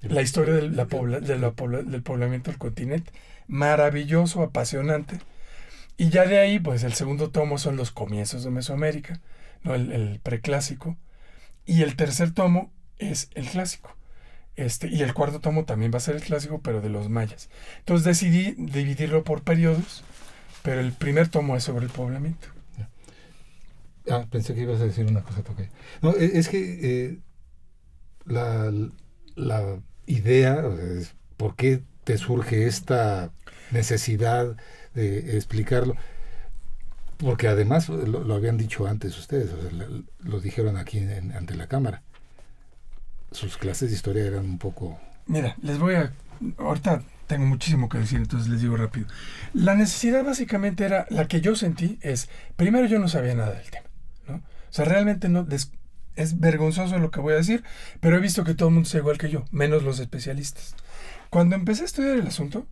la historia del poblamiento del continente. Maravilloso, apasionante. Y ya de ahí, pues el segundo tomo son los comienzos de Mesoamérica, ¿no? El preclásico. Y el tercer tomo es el clásico. Y el cuarto tomo también va a ser el clásico, pero de los mayas. Entonces decidí dividirlo por periodos, pero el primer tomo es sobre el poblamiento. Pensé que ibas a decir una cosa, Tocayo. No, es que la idea, ¿por qué te surge esta necesidad de explicarlo? Porque además lo habían dicho antes ustedes, o sea, lo dijeron aquí ante la cámara. Sus clases de historia eran un poco... Mira, ahorita tengo muchísimo que decir, entonces les digo rápido. La necesidad básicamente era, la que yo sentí es, primero yo no sabía nada del tema, ¿no? O sea, realmente no, es vergonzoso lo que voy a decir, pero he visto que todo el mundo es igual que yo, menos los especialistas. Cuando empecé a estudiar el asunto,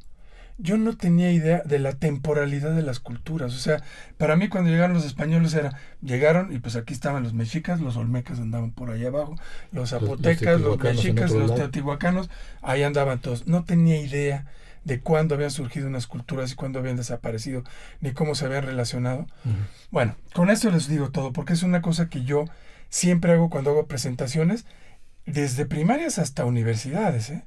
yo no tenía idea de la temporalidad de las culturas. O sea, para mí cuando llegaron los españoles llegaron y pues aquí estaban los mexicas, los olmecas andaban por allá abajo, los zapotecas, los mexicas, los teotihuacanos, ahí andaban todos. No tenía idea de cuándo habían surgido unas culturas y cuándo habían desaparecido, ni cómo se habían relacionado. Bueno, con esto les digo todo, porque es una cosa que yo siempre hago cuando hago presentaciones, desde primarias hasta universidades, ¿eh?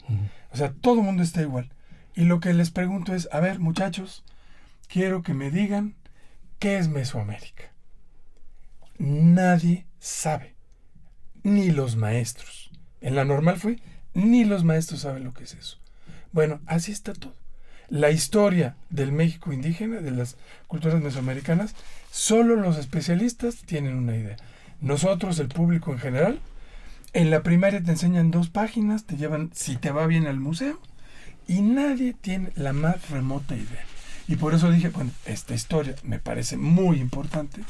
O sea, todo el mundo está igual. Y lo que les pregunto es, a ver, muchachos, quiero que me digan qué es Mesoamérica. Nadie sabe, ni los maestros. En la normal fue, ni los maestros saben lo que es eso. Bueno, así está todo. La historia del México indígena, de las culturas mesoamericanas, solo los especialistas tienen una idea. Nosotros, el público en general, en la primaria te enseñan 2 páginas, te llevan, si te va bien, al museo, y nadie tiene la más remota idea. Y por eso dije, bueno, esta historia me parece muy importante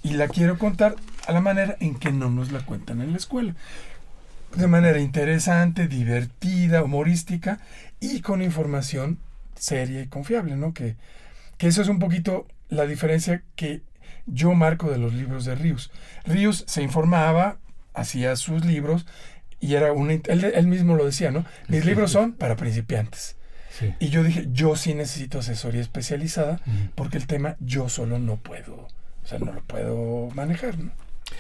y la quiero contar a la manera en que no nos la cuentan en la escuela. De manera interesante, divertida, humorística y con información seria y confiable, ¿no? Que eso es un poquito la diferencia que yo marco de los libros de Ríos. Ríos se informaba, hacía sus libros y era él mismo lo decía, ¿no? Mis libros son para principiantes. Sí. Y yo dije, yo sí necesito asesoría especializada porque el tema yo solo no puedo, o sea, no lo puedo manejar, ¿no?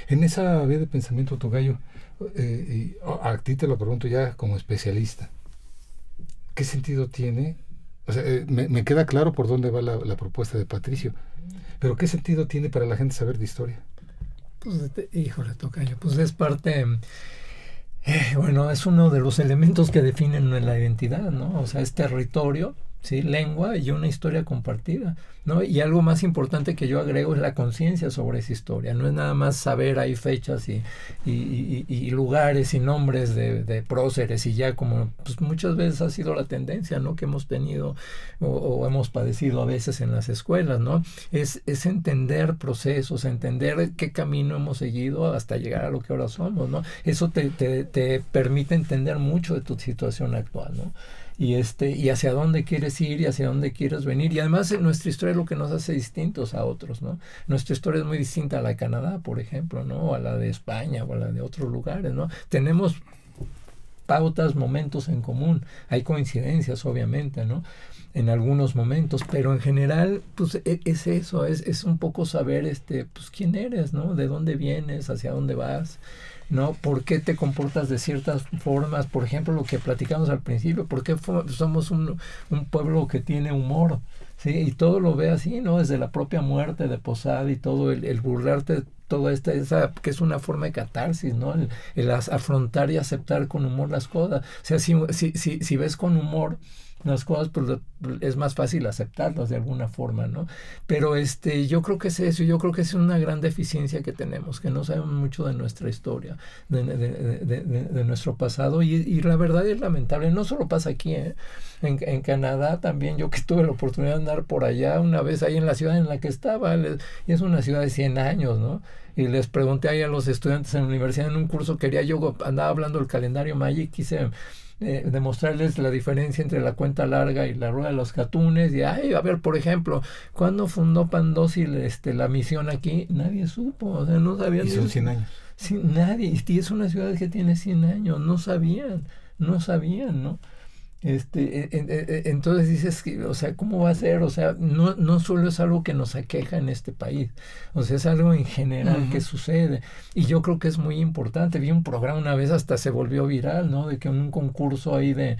En esa vía de pensamiento, tocayo, a ti te lo pregunto ya como especialista, ¿qué sentido tiene? O sea, me queda claro por dónde va la propuesta de Patricio, pero ¿qué sentido tiene para la gente saber de historia? Pues, híjole, tocayo, pues es parte... bueno, es uno de los elementos que definen la identidad, ¿no? O sea, es territorio, ¿sí? Lengua y una historia compartida, ¿no? Y algo más importante que yo agrego es la conciencia sobre esa historia. No es nada más saber, hay fechas y lugares y nombres de próceres y ya, como pues muchas veces ha sido la tendencia, ¿no? Que hemos tenido o hemos padecido a veces en las escuelas, ¿no? Es entender procesos, entender qué camino hemos seguido hasta llegar a lo que ahora somos, ¿no? Eso te permite entender mucho de tu situación actual, ¿no? Y hacia dónde quieres ir y hacia dónde quieres venir. Y además nuestra historia es lo que nos hace distintos a otros, ¿no? Nuestra historia es muy distinta a la de Canadá, por ejemplo, ¿no? O a la de España o a la de otros lugares, ¿no? Tenemos pautas, momentos en común. Hay coincidencias, obviamente, ¿no? En algunos momentos, pero en general, pues es eso, es un poco saber, pues quién eres, ¿no? De dónde vienes, hacia dónde vas, ¿no? ¿Por qué te comportas de ciertas formas? Por ejemplo, lo que platicamos al principio, ¿por qué somos un pueblo que tiene humor? ¿Sí? Y todo lo ve así, ¿no? Desde la propia muerte de Posada y todo el burlarte, toda esa que es una forma de catarsis, ¿no? El afrontar y aceptar con humor las cosas. O sea, si ves con humor las cosas, pues es más fácil aceptarlas de alguna forma, ¿no? Pero yo creo que es eso, yo creo que es una gran deficiencia que tenemos, que no sabemos mucho de nuestra historia, de nuestro pasado, y la verdad es lamentable. No solo pasa aquí, en Canadá también, yo que tuve la oportunidad de andar por allá una vez, ahí en la ciudad en la que estaba, y es una ciudad de 100 años, ¿no? Y les pregunté ahí a los estudiantes en la universidad, en un curso andaba hablando del calendario maya y quise demostrarles la diferencia entre la cuenta larga y la rueda de los catunes. Y a ver, por ejemplo, ¿cuándo fundó Pandócil la misión aquí? Nadie supo, o sea, no sabían. Y son 100 años. Sí, nadie, y es una ciudad que tiene 100 años, no sabían, ¿no? Entonces dices, o sea, ¿cómo va a ser? O sea, no solo es algo que nos aqueja en este país, o sea, es algo en general que sucede, y yo creo que es muy importante. Vi un programa una vez, hasta se volvió viral, ¿no? De que un concurso ahí de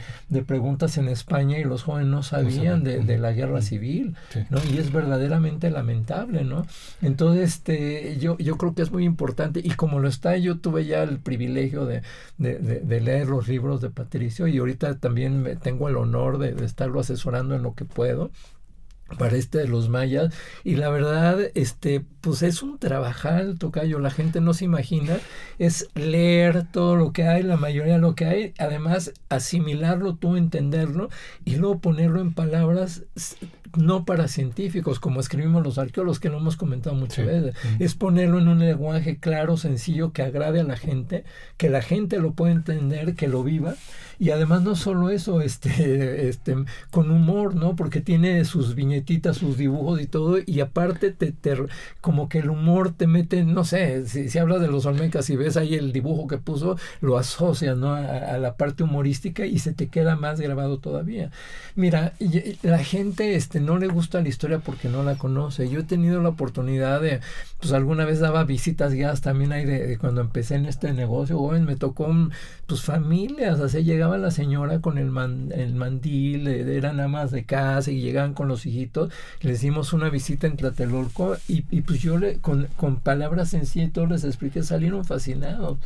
preguntas en España y los jóvenes no sabían de la guerra civil, sí, ¿no? Y es verdaderamente lamentable, ¿no? Entonces, yo creo que es muy importante, y como lo está, yo tuve ya el privilegio de leer los libros de Patricio, y ahorita también tengo el honor de estarlo asesorando en lo que puedo para de los mayas, y la verdad, pues es un trabajal, tocayo, la gente no se imagina, es leer todo lo que hay, la mayoría de lo que hay, además asimilarlo tú, entenderlo, y luego ponerlo en palabras no para científicos, como escribimos los arqueólogos, que lo hemos comentado muchas veces, es ponerlo en un lenguaje claro, sencillo, que agrade a la gente, que la gente lo pueda entender, que lo viva, y además no solo eso, con humor, ¿no? Porque tiene sus viñetitas, sus dibujos y todo, y aparte como que el humor te mete, no sé, si hablas de los olmecas y ves ahí el dibujo que puso, lo asocias, ¿no? a la parte humorística, y se te queda más grabado todavía. Mira, la gente no le gusta la historia porque no la conoce. Yo he tenido la oportunidad pues alguna vez daba visitas guiadas también ahí de cuando empecé en este negocio, joven, me tocó pues familias, así llega llegaba la señora con el mandil, era nada más de casa, y llegaban con los hijitos, les dimos una visita en Tlatelolco, y pues yo con palabras sencillas les expliqué, salieron fascinados,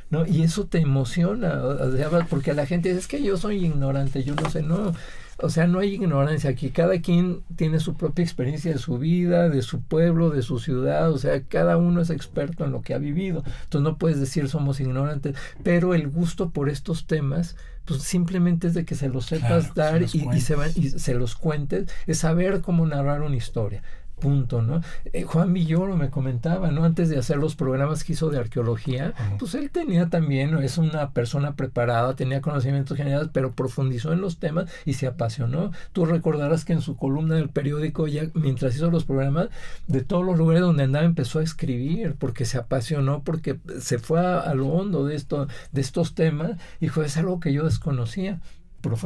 ¿no? Y eso te emociona, o sea, porque a la gente dice, es que yo soy ignorante, yo no sé, no. O sea, no hay ignorancia aquí. Cada quien tiene su propia experiencia de su vida, de su pueblo, de su ciudad. O sea, cada uno es experto en lo que ha vivido. Entonces no puedes decir somos ignorantes. Pero el gusto por estos temas, pues simplemente es de que se los sepas dar y se los cuentes. Es saber cómo narrar una historia. Punto, ¿no? Juan Villoro me comentaba, ¿no? Antes de hacer los programas que hizo de arqueología, pues él tenía también, es una persona preparada, tenía conocimientos generales, pero profundizó en los temas y se apasionó. Tú recordarás que en su columna del periódico, ya mientras hizo los programas, de todos los lugares donde andaba empezó a escribir, porque se apasionó, porque se fue a lo hondo de estos temas, y dijo, es algo que yo desconocía.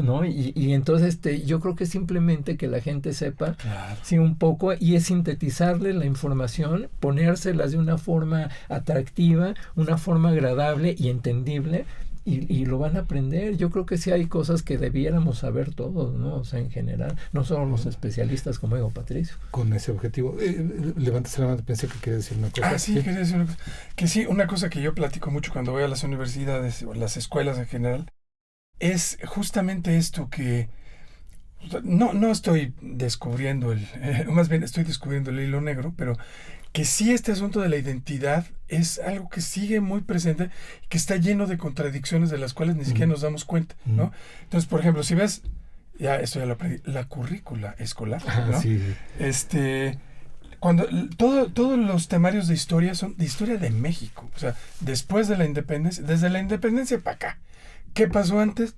¿No? Y entonces yo creo que simplemente que la gente sepa, sí, un poco, y es sintetizarle la información, ponérselas de una forma atractiva, una forma agradable y entendible, y lo van a aprender. Yo creo que sí hay cosas que debiéramos saber todos, ¿no? O sea, en general, no solo los especialistas, como digo Patricio. Con ese objetivo. Levantaste la mano, pensé que quería decir una cosa. Sí, quería decir una cosa. Que sí, una cosa que yo platico mucho cuando voy a las universidades o las escuelas en general, es justamente esto que no estoy descubriendo más bien estoy descubriendo el hilo negro, pero que sí este asunto de la identidad es algo que sigue muy presente, que está lleno de contradicciones de las cuales ni siquiera nos damos cuenta, ¿no? Entonces, por ejemplo, si ves, esto ya lo aprendí, la currícula escolar, ¿no? Sí. Cuando todos los temarios de historia son de historia de México, o sea, después de la independencia, desde la independencia para acá. ¿Qué pasó antes?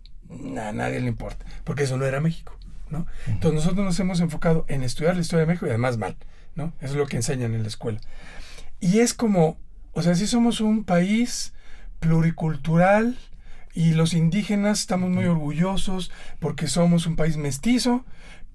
A nadie le importa, porque eso no era México, ¿no? Entonces nosotros nos hemos enfocado en estudiar la historia de México, y además mal, ¿no? Eso es lo que enseñan en la escuela. Y es como, o sea, sí somos un país pluricultural, y los indígenas estamos muy orgullosos porque somos un país mestizo,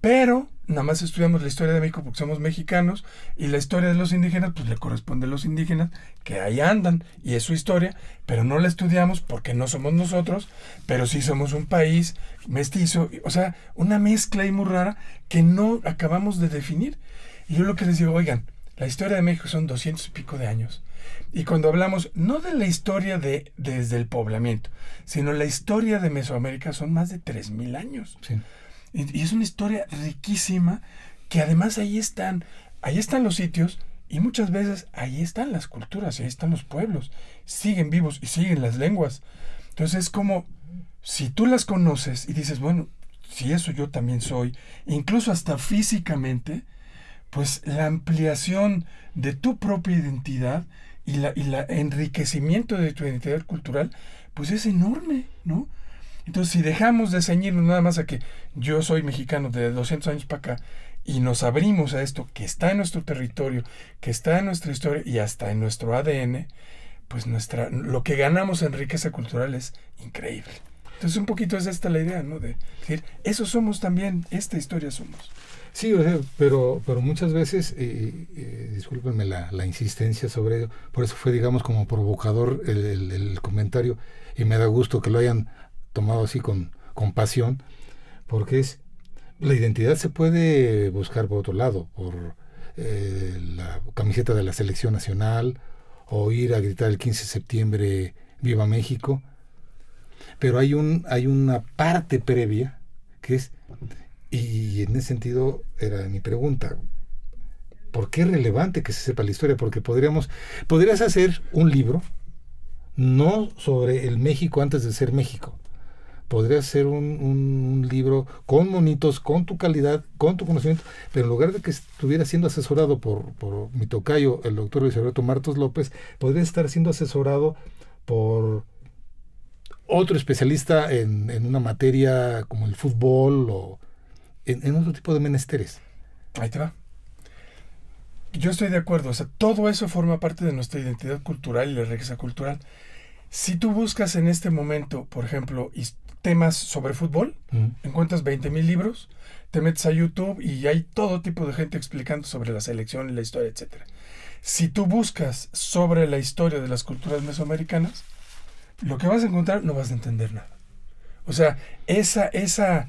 pero nada más estudiamos la historia de México porque somos mexicanos, y la historia de los indígenas pues le corresponde a los indígenas, que ahí andan, y es su historia, pero no la estudiamos porque no somos nosotros, pero sí somos un país mestizo, o sea, una mezcla ahí muy rara que no acabamos de definir. Y yo lo que les digo, oigan, la historia de México son 200 y pico de años, y cuando hablamos no de la historia desde el poblamiento, sino la historia de Mesoamérica, son más de 3,000 años. Sí. Y es una historia riquísima, que además ahí están los sitios, y muchas veces ahí están las culturas, ahí están los pueblos, siguen vivos y siguen las lenguas. Entonces es como, si tú las conoces y dices, bueno, si eso yo también soy, incluso hasta físicamente, pues la ampliación de tu propia identidad y la enriquecimiento de tu identidad cultural, pues es enorme, ¿no? Entonces, si dejamos de ceñirnos nada más a que yo soy mexicano de 200 años para acá, y nos abrimos a esto que está en nuestro territorio, que está en nuestra historia y hasta en nuestro ADN, pues lo que ganamos en riqueza cultural es increíble. Entonces, un poquito es esta la idea, ¿no? De decir, eso somos también, esta historia somos. Sí, o sea, pero muchas veces, discúlpenme la insistencia sobre ello, por eso fue, digamos, como provocador el comentario, y me da gusto que lo hayan tomado así con pasión, porque la identidad se puede buscar por otro lado, por la camiseta de la selección nacional, o ir a gritar el 15 de septiembre ¡Viva México! Pero hay una parte previa que es, y en ese sentido era mi pregunta, ¿por qué es relevante que se sepa la historia? Porque podrías hacer un libro no sobre el México antes de ser México. Podrías hacer un libro con monitos, con tu calidad, con tu conocimiento, pero en lugar de que estuviera siendo asesorado por mi tocayo, el doctor Luis Alberto Martos López, podría estar siendo asesorado por otro especialista en una materia como el fútbol, o en otro tipo de menesteres. Ahí te va. Yo estoy de acuerdo, o sea, todo eso forma parte de nuestra identidad cultural y la riqueza cultural. Si tú buscas en este momento, por ejemplo, temas sobre fútbol, encuentras 20,000 libros, te metes a YouTube y hay todo tipo de gente explicando sobre la selección y la historia, etc. Si tú buscas sobre la historia de las culturas mesoamericanas, lo que vas a encontrar no vas a entender nada. O sea, esa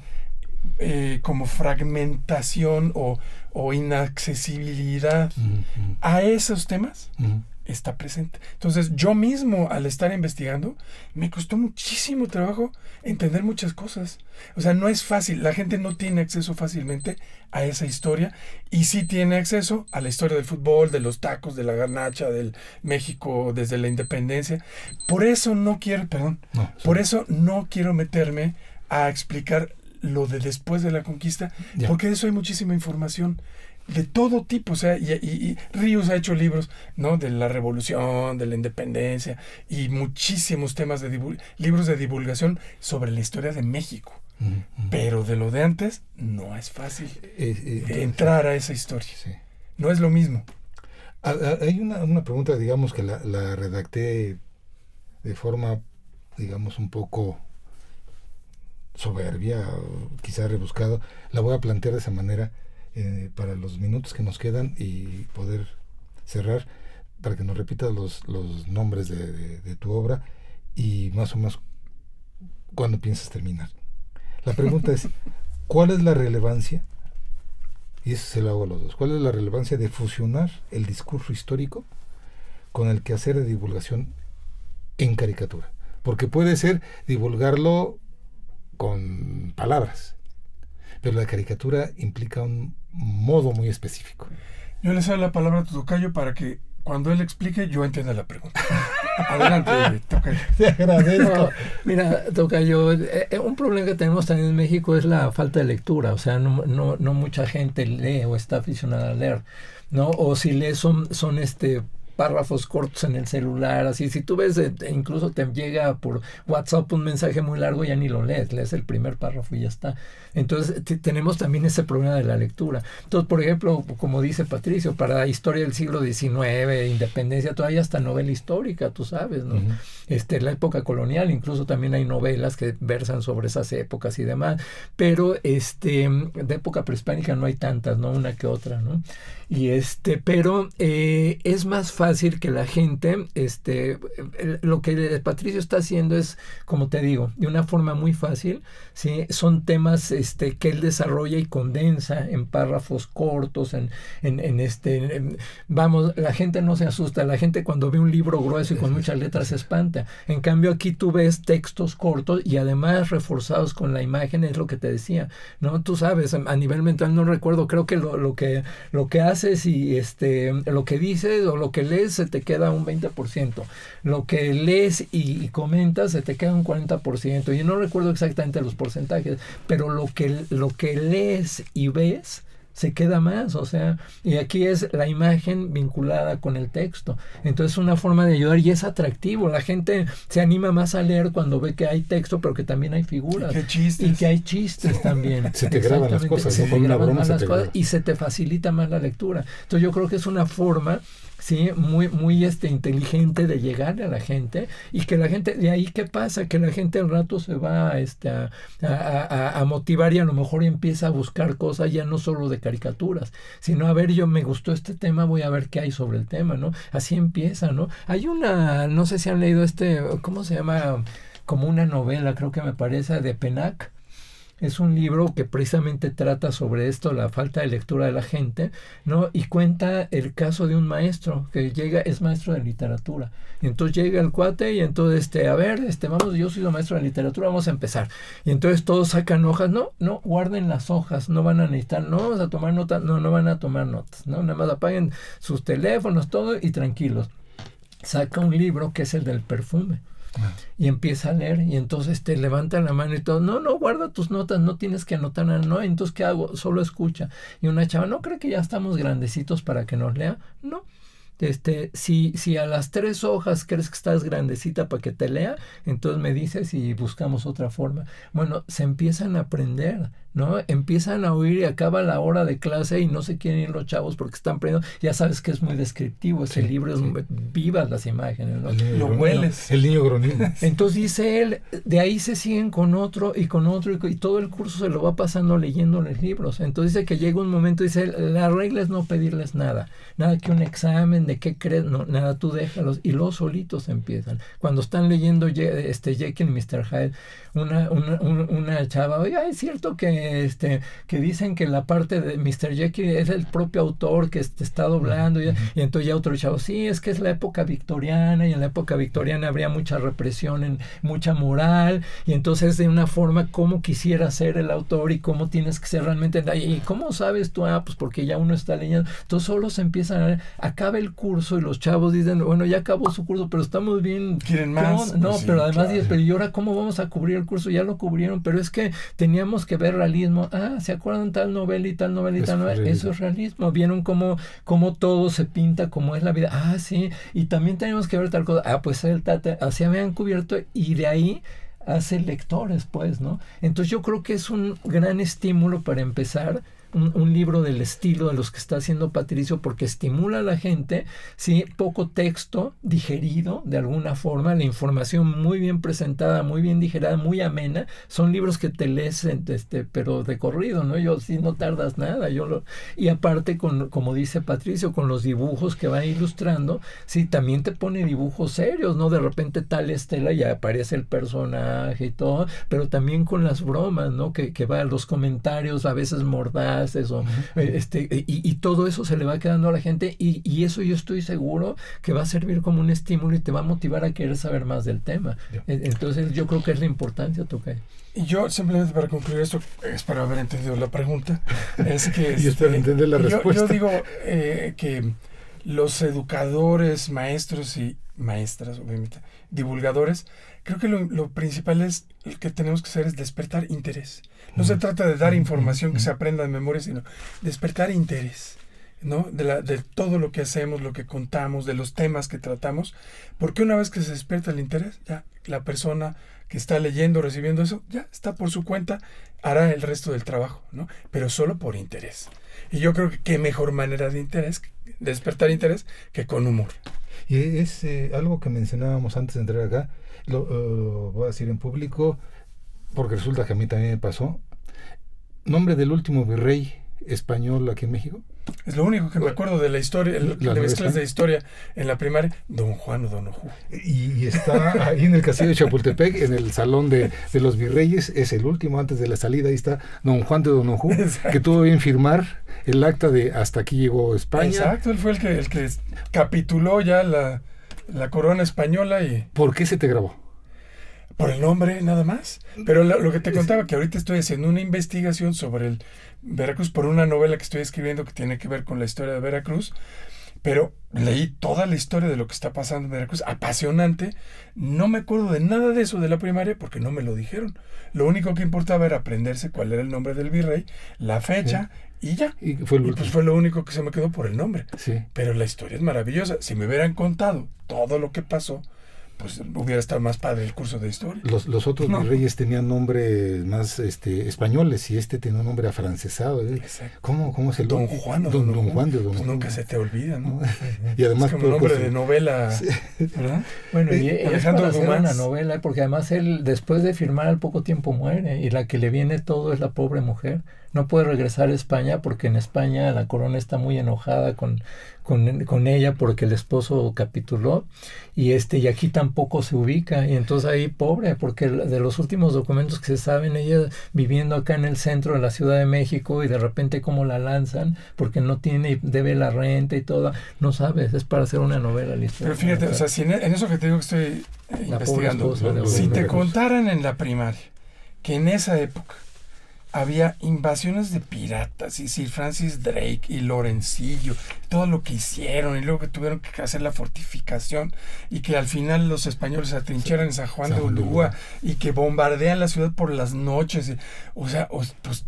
como fragmentación o inaccesibilidad a esos temas está presente. Entonces, yo mismo, al estar investigando, me costó muchísimo trabajo entender muchas cosas. O sea, no es fácil. La gente no tiene acceso fácilmente a esa historia, y sí tiene acceso a la historia del fútbol, de los tacos, de la garnacha, del México desde la independencia. Por eso no quiero meterme a explicar lo de después de la conquista, porque de eso hay muchísima información de todo tipo. O sea, y Ríos ha hecho libros, ¿no?, de la revolución, de la independencia, y muchísimos temas libros de divulgación sobre la historia de México. Pero de lo de antes no es fácil entrar a esa historia. Sí. No es lo mismo. Hay una pregunta, digamos, que la redacté de forma, digamos, un poco soberbia, quizá rebuscado. La voy a plantear de esa manera para los minutos que nos quedan y poder cerrar, para que nos repitas los nombres de tu obra y más o menos cuándo piensas terminar. La pregunta es, ¿cuál es la relevancia? Y eso se lo hago a los dos. ¿Cuál es la relevancia de fusionar el discurso histórico con el quehacer de divulgación en caricatura? Porque puede ser divulgarlo con palabras, pero la caricatura implica un modo muy específico. Yo le cedo la palabra a tu tocayo para que cuando él explique yo entienda la pregunta. Adelante, tocayo. Te agradezco. No, mira, tocayo, un problema que tenemos también en México es la falta de lectura. O sea, no mucha gente lee o está aficionada a leer, ¿no? O si lee son párrafos cortos en el celular, así. Si tú ves, incluso te llega por WhatsApp un mensaje muy largo, ya ni lo lees el primer párrafo y ya está. Entonces tenemos también ese problema de la lectura. Entonces, por ejemplo, como dice Patricio, para la historia del siglo XIX, independencia, todavía hasta novela histórica, tú sabes, ¿no? La época colonial, incluso también hay novelas que versan sobre esas épocas y demás, pero de época prehispánica no hay tantas, ¿no? Una que otra, ¿no? Y pero es más fácil que la gente, lo que Patricio está haciendo es, como te digo, de una forma muy fácil, ¿sí? Son temas que él desarrolla y condensa en párrafos cortos, vamos, la gente no se asusta, la gente cuando ve un libro grueso y con muchas letras se espanta. En cambio aquí tú ves textos cortos y además reforzados con la imagen, es lo que te decía, ¿no? Tú sabes, a nivel mental no recuerdo, creo que lo que haces y lo que dices o lo que lees se te queda un 20%, lo que lees y comentas se te queda un 40%, yo no recuerdo exactamente los porcentajes, pero lo que lees y ves se queda más, o sea, y aquí es la imagen vinculada con el texto. Entonces es una forma de ayudar y es atractivo. La gente se anima más a leer cuando ve que hay texto, pero que también hay figuras. Y que hay chistes también. Se te graban las cosas, ¿no? Con una broma se te graba. Y se te facilita más la lectura. Entonces yo creo que es una forma, sí, muy inteligente de llegarle a la gente, y que la gente, de ahí ¿qué pasa? Que la gente al rato se va a motivar y a lo mejor empieza a buscar cosas ya no solo de caricaturas, sino a ver, me gustó este tema, voy a ver qué hay sobre el tema, ¿no? Así empieza, ¿no? Hay no sé si han leído ¿cómo se llama? Como una novela, creo que me parece, de Penac. Es un libro que precisamente trata sobre esto, la falta de lectura de la gente, ¿no? Y cuenta el caso de un maestro que es maestro de literatura. Y entonces llega el cuate y entonces, vamos, yo soy maestro de literatura, vamos a empezar. Y entonces todos sacan hojas, no, guarden las hojas, no van a necesitar, no vamos a tomar notas, no van a tomar notas, ¿no? Nada más apaguen sus teléfonos, todo, y tranquilos. Saca un libro que es el del perfume. Y empieza a leer y entonces te levanta la mano y todo, no, guarda tus notas, no tienes que anotar nada, no, entonces ¿qué hago? Solo escucha. Y una chava, ¿no cree que ya estamos grandecitos para que nos lea? No. Si a las 3 hojas crees que estás grandecita para que te lea, entonces me dices y buscamos otra forma. Bueno, se empiezan a aprender ¿no? Empiezan a oír y acaba la hora de clase y no se quieren ir los chavos porque están aprendiendo. Ya sabes que es muy descriptivo ese libro, es vivas las imágenes, ¿no? Lo hueles. El niño gronil. Entonces dice él, de ahí se siguen con otro y con otro y todo el curso se lo va pasando leyendo los libros. Entonces dice que llega un momento, dice, la regla es no pedirles nada que un examen, de qué crees, no, nada, tú déjalos, y los solitos empiezan. Cuando están leyendo Jekyll y Mr. Hyde, una chava, oye, es cierto que dicen que la parte de Mr. Jekyll es el propio autor que está doblando, y entonces ya otro chavo, sí, es que es la época victoriana, y en la época victoriana habría mucha represión, mucha moral, y entonces de una forma cómo quisiera ser el autor y cómo tienes que ser realmente, y cómo sabes tú, pues porque ya uno está leyendo. Entonces solo se empiezan acaba el curso y los chavos dicen, bueno, ya acabó su curso, pero estamos bien. ¿Quieren más? No, Pues sí, pero además claro. dices, pero ¿y ahora cómo vamos a cubrir el curso? Ya lo cubrieron, pero es que teníamos que ver realismo. ¿Se acuerdan tal novela y tal novela y tal novela? Eso es realismo. Vieron cómo todo se pinta, cómo es la vida. Sí, y también tenemos que ver tal cosa. Pues así habían cubierto, y de ahí hace lectores, pues, ¿no? Entonces yo creo que es un gran estímulo para empezar un libro del estilo de los que está haciendo Patricio, porque estimula a la gente, ¿sí? Poco texto, digerido de alguna forma, la información muy bien presentada, muy bien digerida, muy amena. Son libros que te lees pero de corrido, ¿no? Yo sí no tardas nada. Y aparte, como dice Patricio, con los dibujos que va ilustrando, sí, también te pone dibujos serios, ¿no? De repente tal Estela y aparece el personaje y todo, pero también con las bromas, ¿no? Que va los comentarios a veces mordaces, eso, y todo eso se le va quedando a la gente, y eso yo estoy seguro que va a servir como un estímulo y te va a motivar a querer saber más del tema. Entonces yo creo que es la importancia, Tocayo. Y yo simplemente para concluir esto, espero haber entendido la pregunta, es que y espero entender la respuesta. Yo digo que los educadores, maestros y maestras, obviamente, divulgadores, creo que lo principal es lo que tenemos que hacer es despertar interés. No se trata de dar información que se aprenda de memoria, sino despertar interés, ¿no? De todo lo que hacemos, lo que contamos, de los temas que tratamos, porque una vez que se despierta el interés, ya la persona que está leyendo, recibiendo eso, ya está por su cuenta, hará el resto del trabajo, ¿no? Pero solo por interés. Y yo creo que qué mejor manera de despertar interés que con humor. Y es algo que mencionábamos antes de entrar acá, lo voy a decir en público, porque resulta que a mí también me pasó. Nombre del último virrey español aquí en México. Es lo único que me acuerdo de la historia, de mis clases de historia en la primaria, Don Juan o Don Ojú. Y está ahí en el castillo de Chapultepec, en el salón de los virreyes, es el último antes de la salida, ahí está Don Juan de Don Ojú, que tuvo bien firmar el acta de hasta aquí llegó España. Exacto, él fue el que capituló ya la corona española. Y ¿por qué se te grabó? Por el nombre, nada más. Pero lo que te contaba, que ahorita estoy haciendo una investigación sobre el Veracruz por una novela que estoy escribiendo que tiene que ver con la historia de Veracruz, pero leí toda la historia de lo que está pasando en Veracruz, apasionante. No me acuerdo de nada de eso de la primaria porque no me lo dijeron. Lo único que importaba era aprenderse cuál era el nombre del virrey, la fecha, y ya. Y pues fue lo único que se me quedó por el nombre. Sí. Pero la historia es maravillosa. Si me hubieran contado todo lo que pasó, pues hubiera estado más padre el curso de historia. Los otros virreyes tenían nombres más españoles, y tenía un nombre afrancesado. ¿Cómo es el Don Juan? Don Juan de Don Pues Juan. nunca se te olvida, ¿no? Y además es como nombre de novela, sí. ¿verdad? Bueno, y Alejandro es para Dumas. hacer una novela, porque además él después de firmar al poco tiempo muere, y la que le viene todo es la pobre mujer. No puede regresar a España porque en España la corona está muy enojada con ella porque el esposo capituló, y aquí tampoco se ubica, y entonces ahí pobre, porque de los últimos documentos que se saben, ella viviendo acá en el centro de la Ciudad de México, y de repente cómo la lanzan porque no tiene, debe la renta y todo, no sabes, es para hacer una novela la historia. Pero fíjate, o sea, si en eso que te digo que estoy investigando, si te contaran en la primaria que en esa época había invasiones de piratas, y Sir Francis Drake y Lorencillo, todo lo que hicieron, y luego que tuvieron que hacer la fortificación, y que al final los españoles se atrincheran en San Juan de Ulúa, y que bombardean la ciudad por las noches, o sea, pues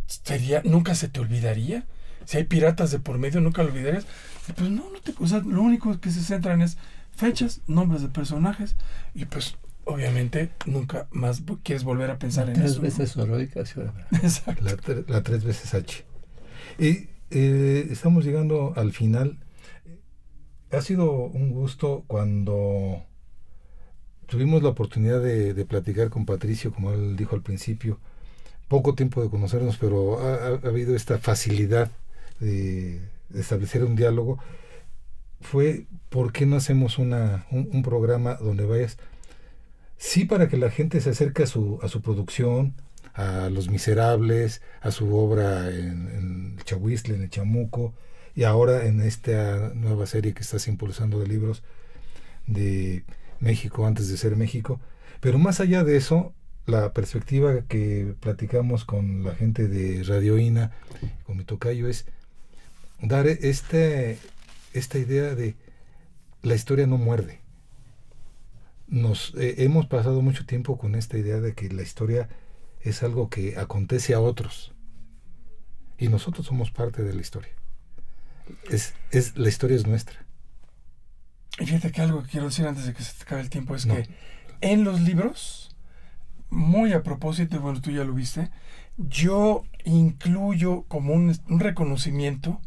nunca se te olvidaría. Si hay piratas de por medio, nunca lo olvidarías. Y pues o sea, lo único que se centran es fechas, nombres de personajes, y pues obviamente nunca más quieres volver a pensar en 3 eso, ¿no? veces heroica, sí, ¿verdad? Exacto. La 3 veces H. Y estamos llegando al final. Ha sido un gusto cuando tuvimos la oportunidad de platicar con Patricio, como él dijo al principio. Poco tiempo de conocernos, pero ha habido esta facilidad de establecer un diálogo. Fue, ¿por qué no hacemos un programa donde vayas? Sí, para que la gente se acerque a su producción, a Los Miserables, a su obra en el Chahuiztle, en el Chamuco, y ahora en esta nueva serie que estás impulsando de libros de México antes de ser México. Pero más allá de eso, la perspectiva que platicamos con la gente de Radio INA, con mi tocayo, es dar esta idea de la historia no muerde. Hemos pasado mucho tiempo con esta idea de que la historia es algo que acontece a otros y nosotros somos parte de la historia. La historia es nuestra. Y fíjate que algo que quiero decir antes de que se te acabe el tiempo es No. que en los libros, muy a propósito, bueno, tú ya lo viste, yo incluyo como un reconocimiento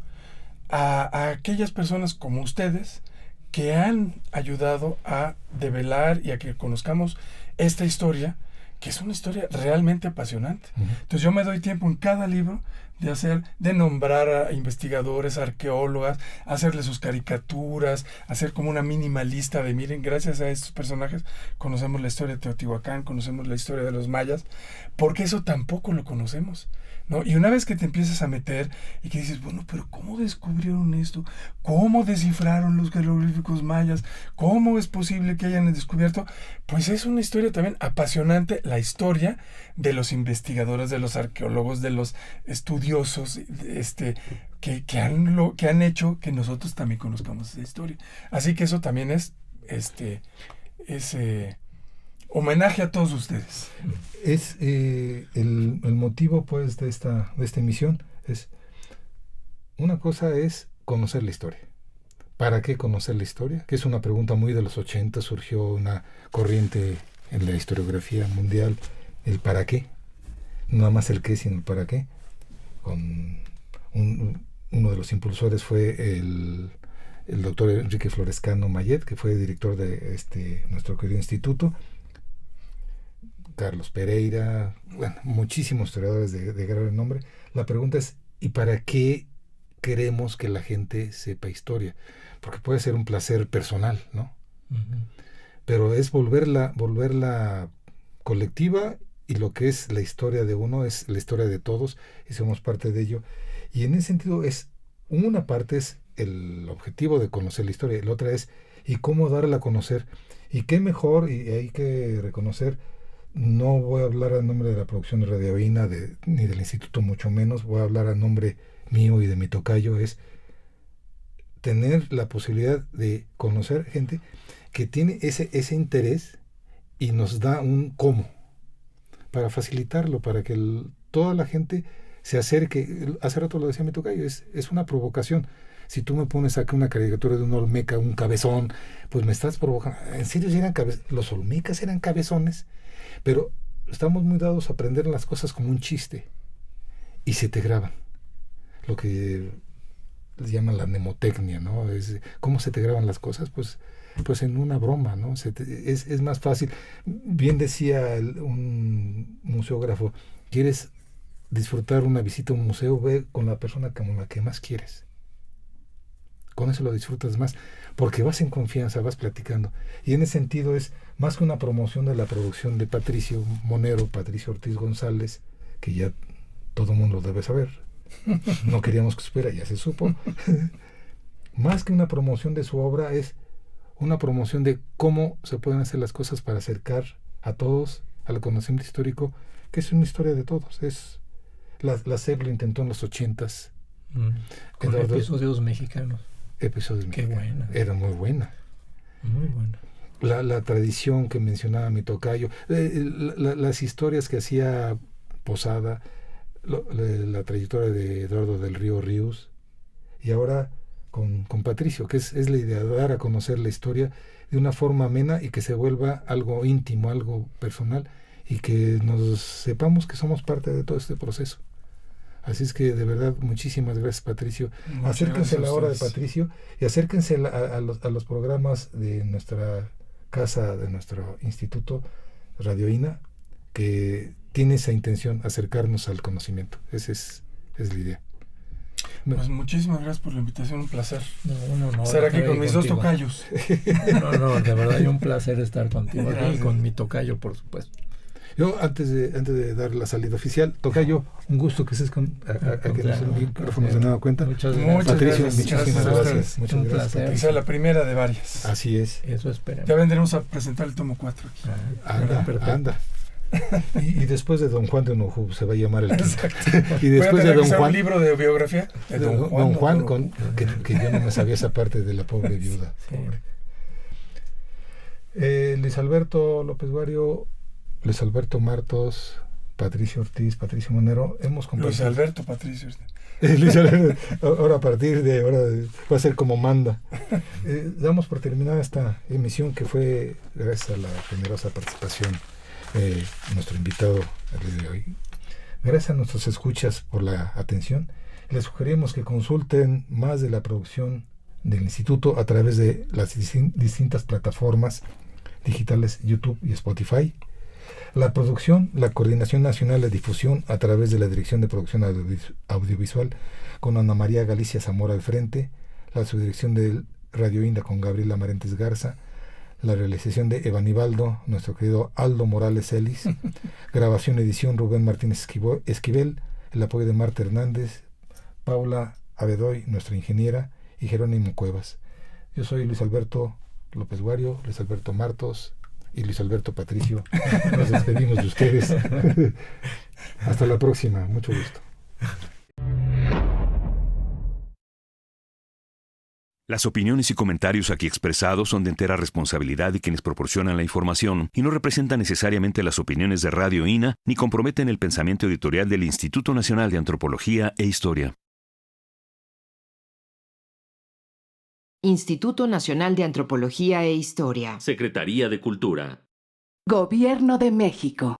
a aquellas personas como ustedes que han ayudado a develar y a que conozcamos esta historia, que es una historia realmente apasionante. Uh-huh. Entonces yo me doy tiempo en cada libro de nombrar a investigadores, arqueólogas, hacerles sus caricaturas, hacer como una minimalista de, miren, gracias a estos personajes conocemos la historia de Teotihuacán, conocemos la historia de los mayas, porque eso tampoco lo conocemos, ¿no? Y una vez que te empiezas a meter y que dices, bueno, pero ¿cómo descubrieron esto? ¿Cómo descifraron los jeroglíficos mayas? ¿Cómo es posible que hayan descubierto? Pues es una historia también apasionante, la historia de los investigadores, de los arqueólogos, de los estudiosos, que han hecho que nosotros también conozcamos esa historia. Así que eso también es homenaje a todos ustedes. Es el motivo, pues, de esta emisión es, una cosa es conocer la historia. ¿Para qué conocer la historia? Que es una pregunta muy de los 80, surgió una corriente en la historiografía mundial, el para qué, no nada más el qué, sino el para qué. Con uno de los impulsores fue el doctor Enrique Florescano Mayet, que fue director de nuestro querido instituto, Carlos Pereira, bueno, muchísimos historiadores de gran renombre. La pregunta es, ¿y para qué queremos que la gente sepa historia? Porque puede ser un placer personal, ¿no? Uh-huh. Pero es volverla colectiva, y lo que es la historia de uno es la historia de todos y somos parte de ello. Y en ese sentido una parte es el objetivo de conocer la historia, y la otra es y cómo darla a conocer. Y qué mejor, y hay que reconocer, no voy a hablar a nombre de la producción de Radio INA ni del instituto, mucho menos, voy a hablar a nombre mío y de mi tocayo, es tener la posibilidad de conocer gente que tiene ese interés y nos da un cómo para facilitarlo, para que toda la gente se acerque. Hace rato lo decía mi tocayo, es una provocación. Si tú me pones aquí una caricatura de un olmeca, un cabezón, pues me estás provocando. En serio, si eran los olmecas eran cabezones, pero estamos muy dados a aprender las cosas como un chiste y se te graban. Lo que les llaman la mnemotecnia, ¿no? Es cómo se te graban las cosas, pues en una broma, ¿no? Es más fácil. Bien decía un museógrafo, ¿quieres disfrutar una visita a un museo? Ve con la persona como la que más quieres. Con eso lo disfrutas más, porque vas en confianza, vas platicando. Y en ese sentido es más que una promoción de la producción de Patricio Monero, Patricio Ortiz González, que ya todo el mundo debe saber. No queríamos que supiera, ya se supo. Más que una promoción de su obra, es una promoción de cómo se pueden hacer las cosas para acercar a todos al conocimiento histórico, que es una historia de todos. La SEP lo intentó en los 80s. Con episodios mexicanos. Episodios Qué mexicanos. buena. Era muy buena. Muy buena. La tradición que mencionaba mi tocayo, las historias que hacía Posada, la trayectoria de Eduardo del Río Ríos, y ahora con Patricio, que es la idea, dar a conocer la historia de una forma amena y que se vuelva algo íntimo, algo personal, y que nos sepamos que somos parte de todo este proceso. Así es que de verdad, muchísimas gracias, Patricio. Muchas Acérquense gracias a la a hora de ustedes. Patricio y acérquense a los programas de nuestra casa, de nuestro instituto Radioína, que tiene esa intención, acercarnos al conocimiento. Esa es la idea. Pues muchísimas gracias por la invitación, un placer Un honor estar aquí con mis dos contigo. tocayos. No, de verdad, y un placer estar contigo aquí, Gracias. y con mi tocayo, por supuesto. Yo, antes de dar la salida oficial, tocayo, un gusto que estés a que los micrófonos de nueva cuenta. Muchas Muchas gracias. Patricio, gracias. muchísimas Gracias a gracias. ustedes. Muchas Un gracias, placer. Que Patricio. sea la primera de varias. Así es. Eso esperemos. Ya vendremos a presentar el tomo 4 aquí. Anda, Perfecto. anda. Y después de Don Juan de Onujú se va a llamar el quinto. Exacto. Y Voy a después de tener que Don hacer Juan, un libro de biografía de Don Juan Onujú. que yo no me sabía esa parte de la pobre viuda. Sí. Pobre. Luis Alberto López Guario, Luis Alberto Martos, Patricio Ortiz, Patricio Monero, hemos Luis compartido. Alberto Patricio. Luis Alberto, ahora a partir de ahora va a ser como manda. Damos por terminada esta emisión que fue gracias a la generosa participación de nuestro invitado el día de hoy. Gracias a nuestros escuchas por la atención. Les sugerimos que consulten más de la producción del instituto a través de las distintas plataformas digitales YouTube y Spotify. La producción, la Coordinación Nacional de Difusión a través de la Dirección de Producción Audiovisual con Ana María Galicia Zamora al frente, la subdirección de Radioína con Gabriela Marentes Garza, la realización de Evanibaldo, nuestro querido Aldo Morales Ellis, grabación, edición Rubén Martínez Esquivel, el apoyo de Marta Hernández, Paula Abedoy, nuestra ingeniera, y Jerónimo Cuevas. Yo soy Luis Alberto López Guario, Luis Alberto Martos y Luis Alberto Patricio. Nos despedimos de ustedes. Hasta la próxima. Mucho gusto. Las opiniones y comentarios aquí expresados son de entera responsabilidad de quienes proporcionan la información y no representan necesariamente las opiniones de Radio INA ni comprometen el pensamiento editorial del Instituto Nacional de Antropología e Historia. Instituto Nacional de Antropología e Historia. Secretaría de Cultura. Gobierno de México.